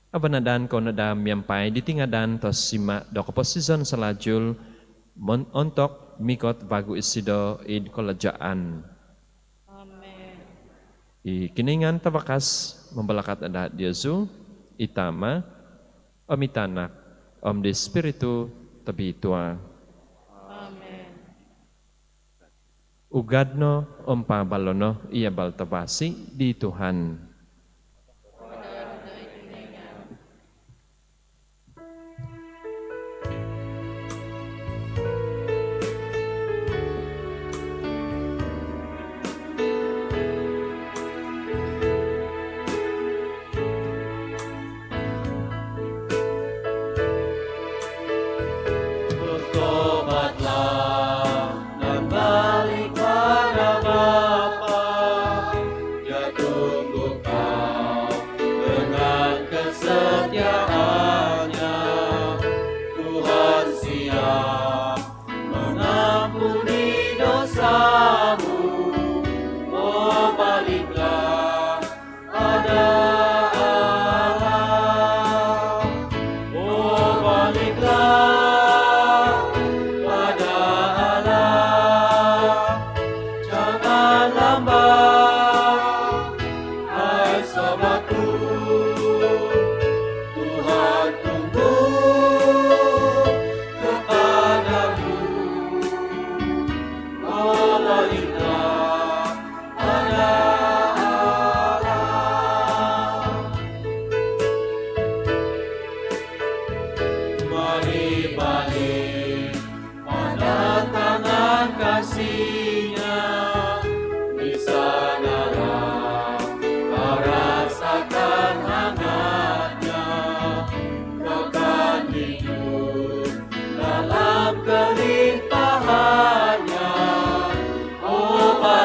abanadan ko na da miyampay, di tingadan to sima do kaposizon salajul, ontok mikot bago isido id kolajaan. Amen. Ikiningan tabakas, membalakat ada Yesu, itama, omitanak, om di spiritu tabitua. Ugadno ompabalono ia baltabasi di Tuhan. Bertobatlah dan balik pada Bapa, dia tunggu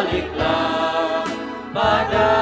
baliklah pada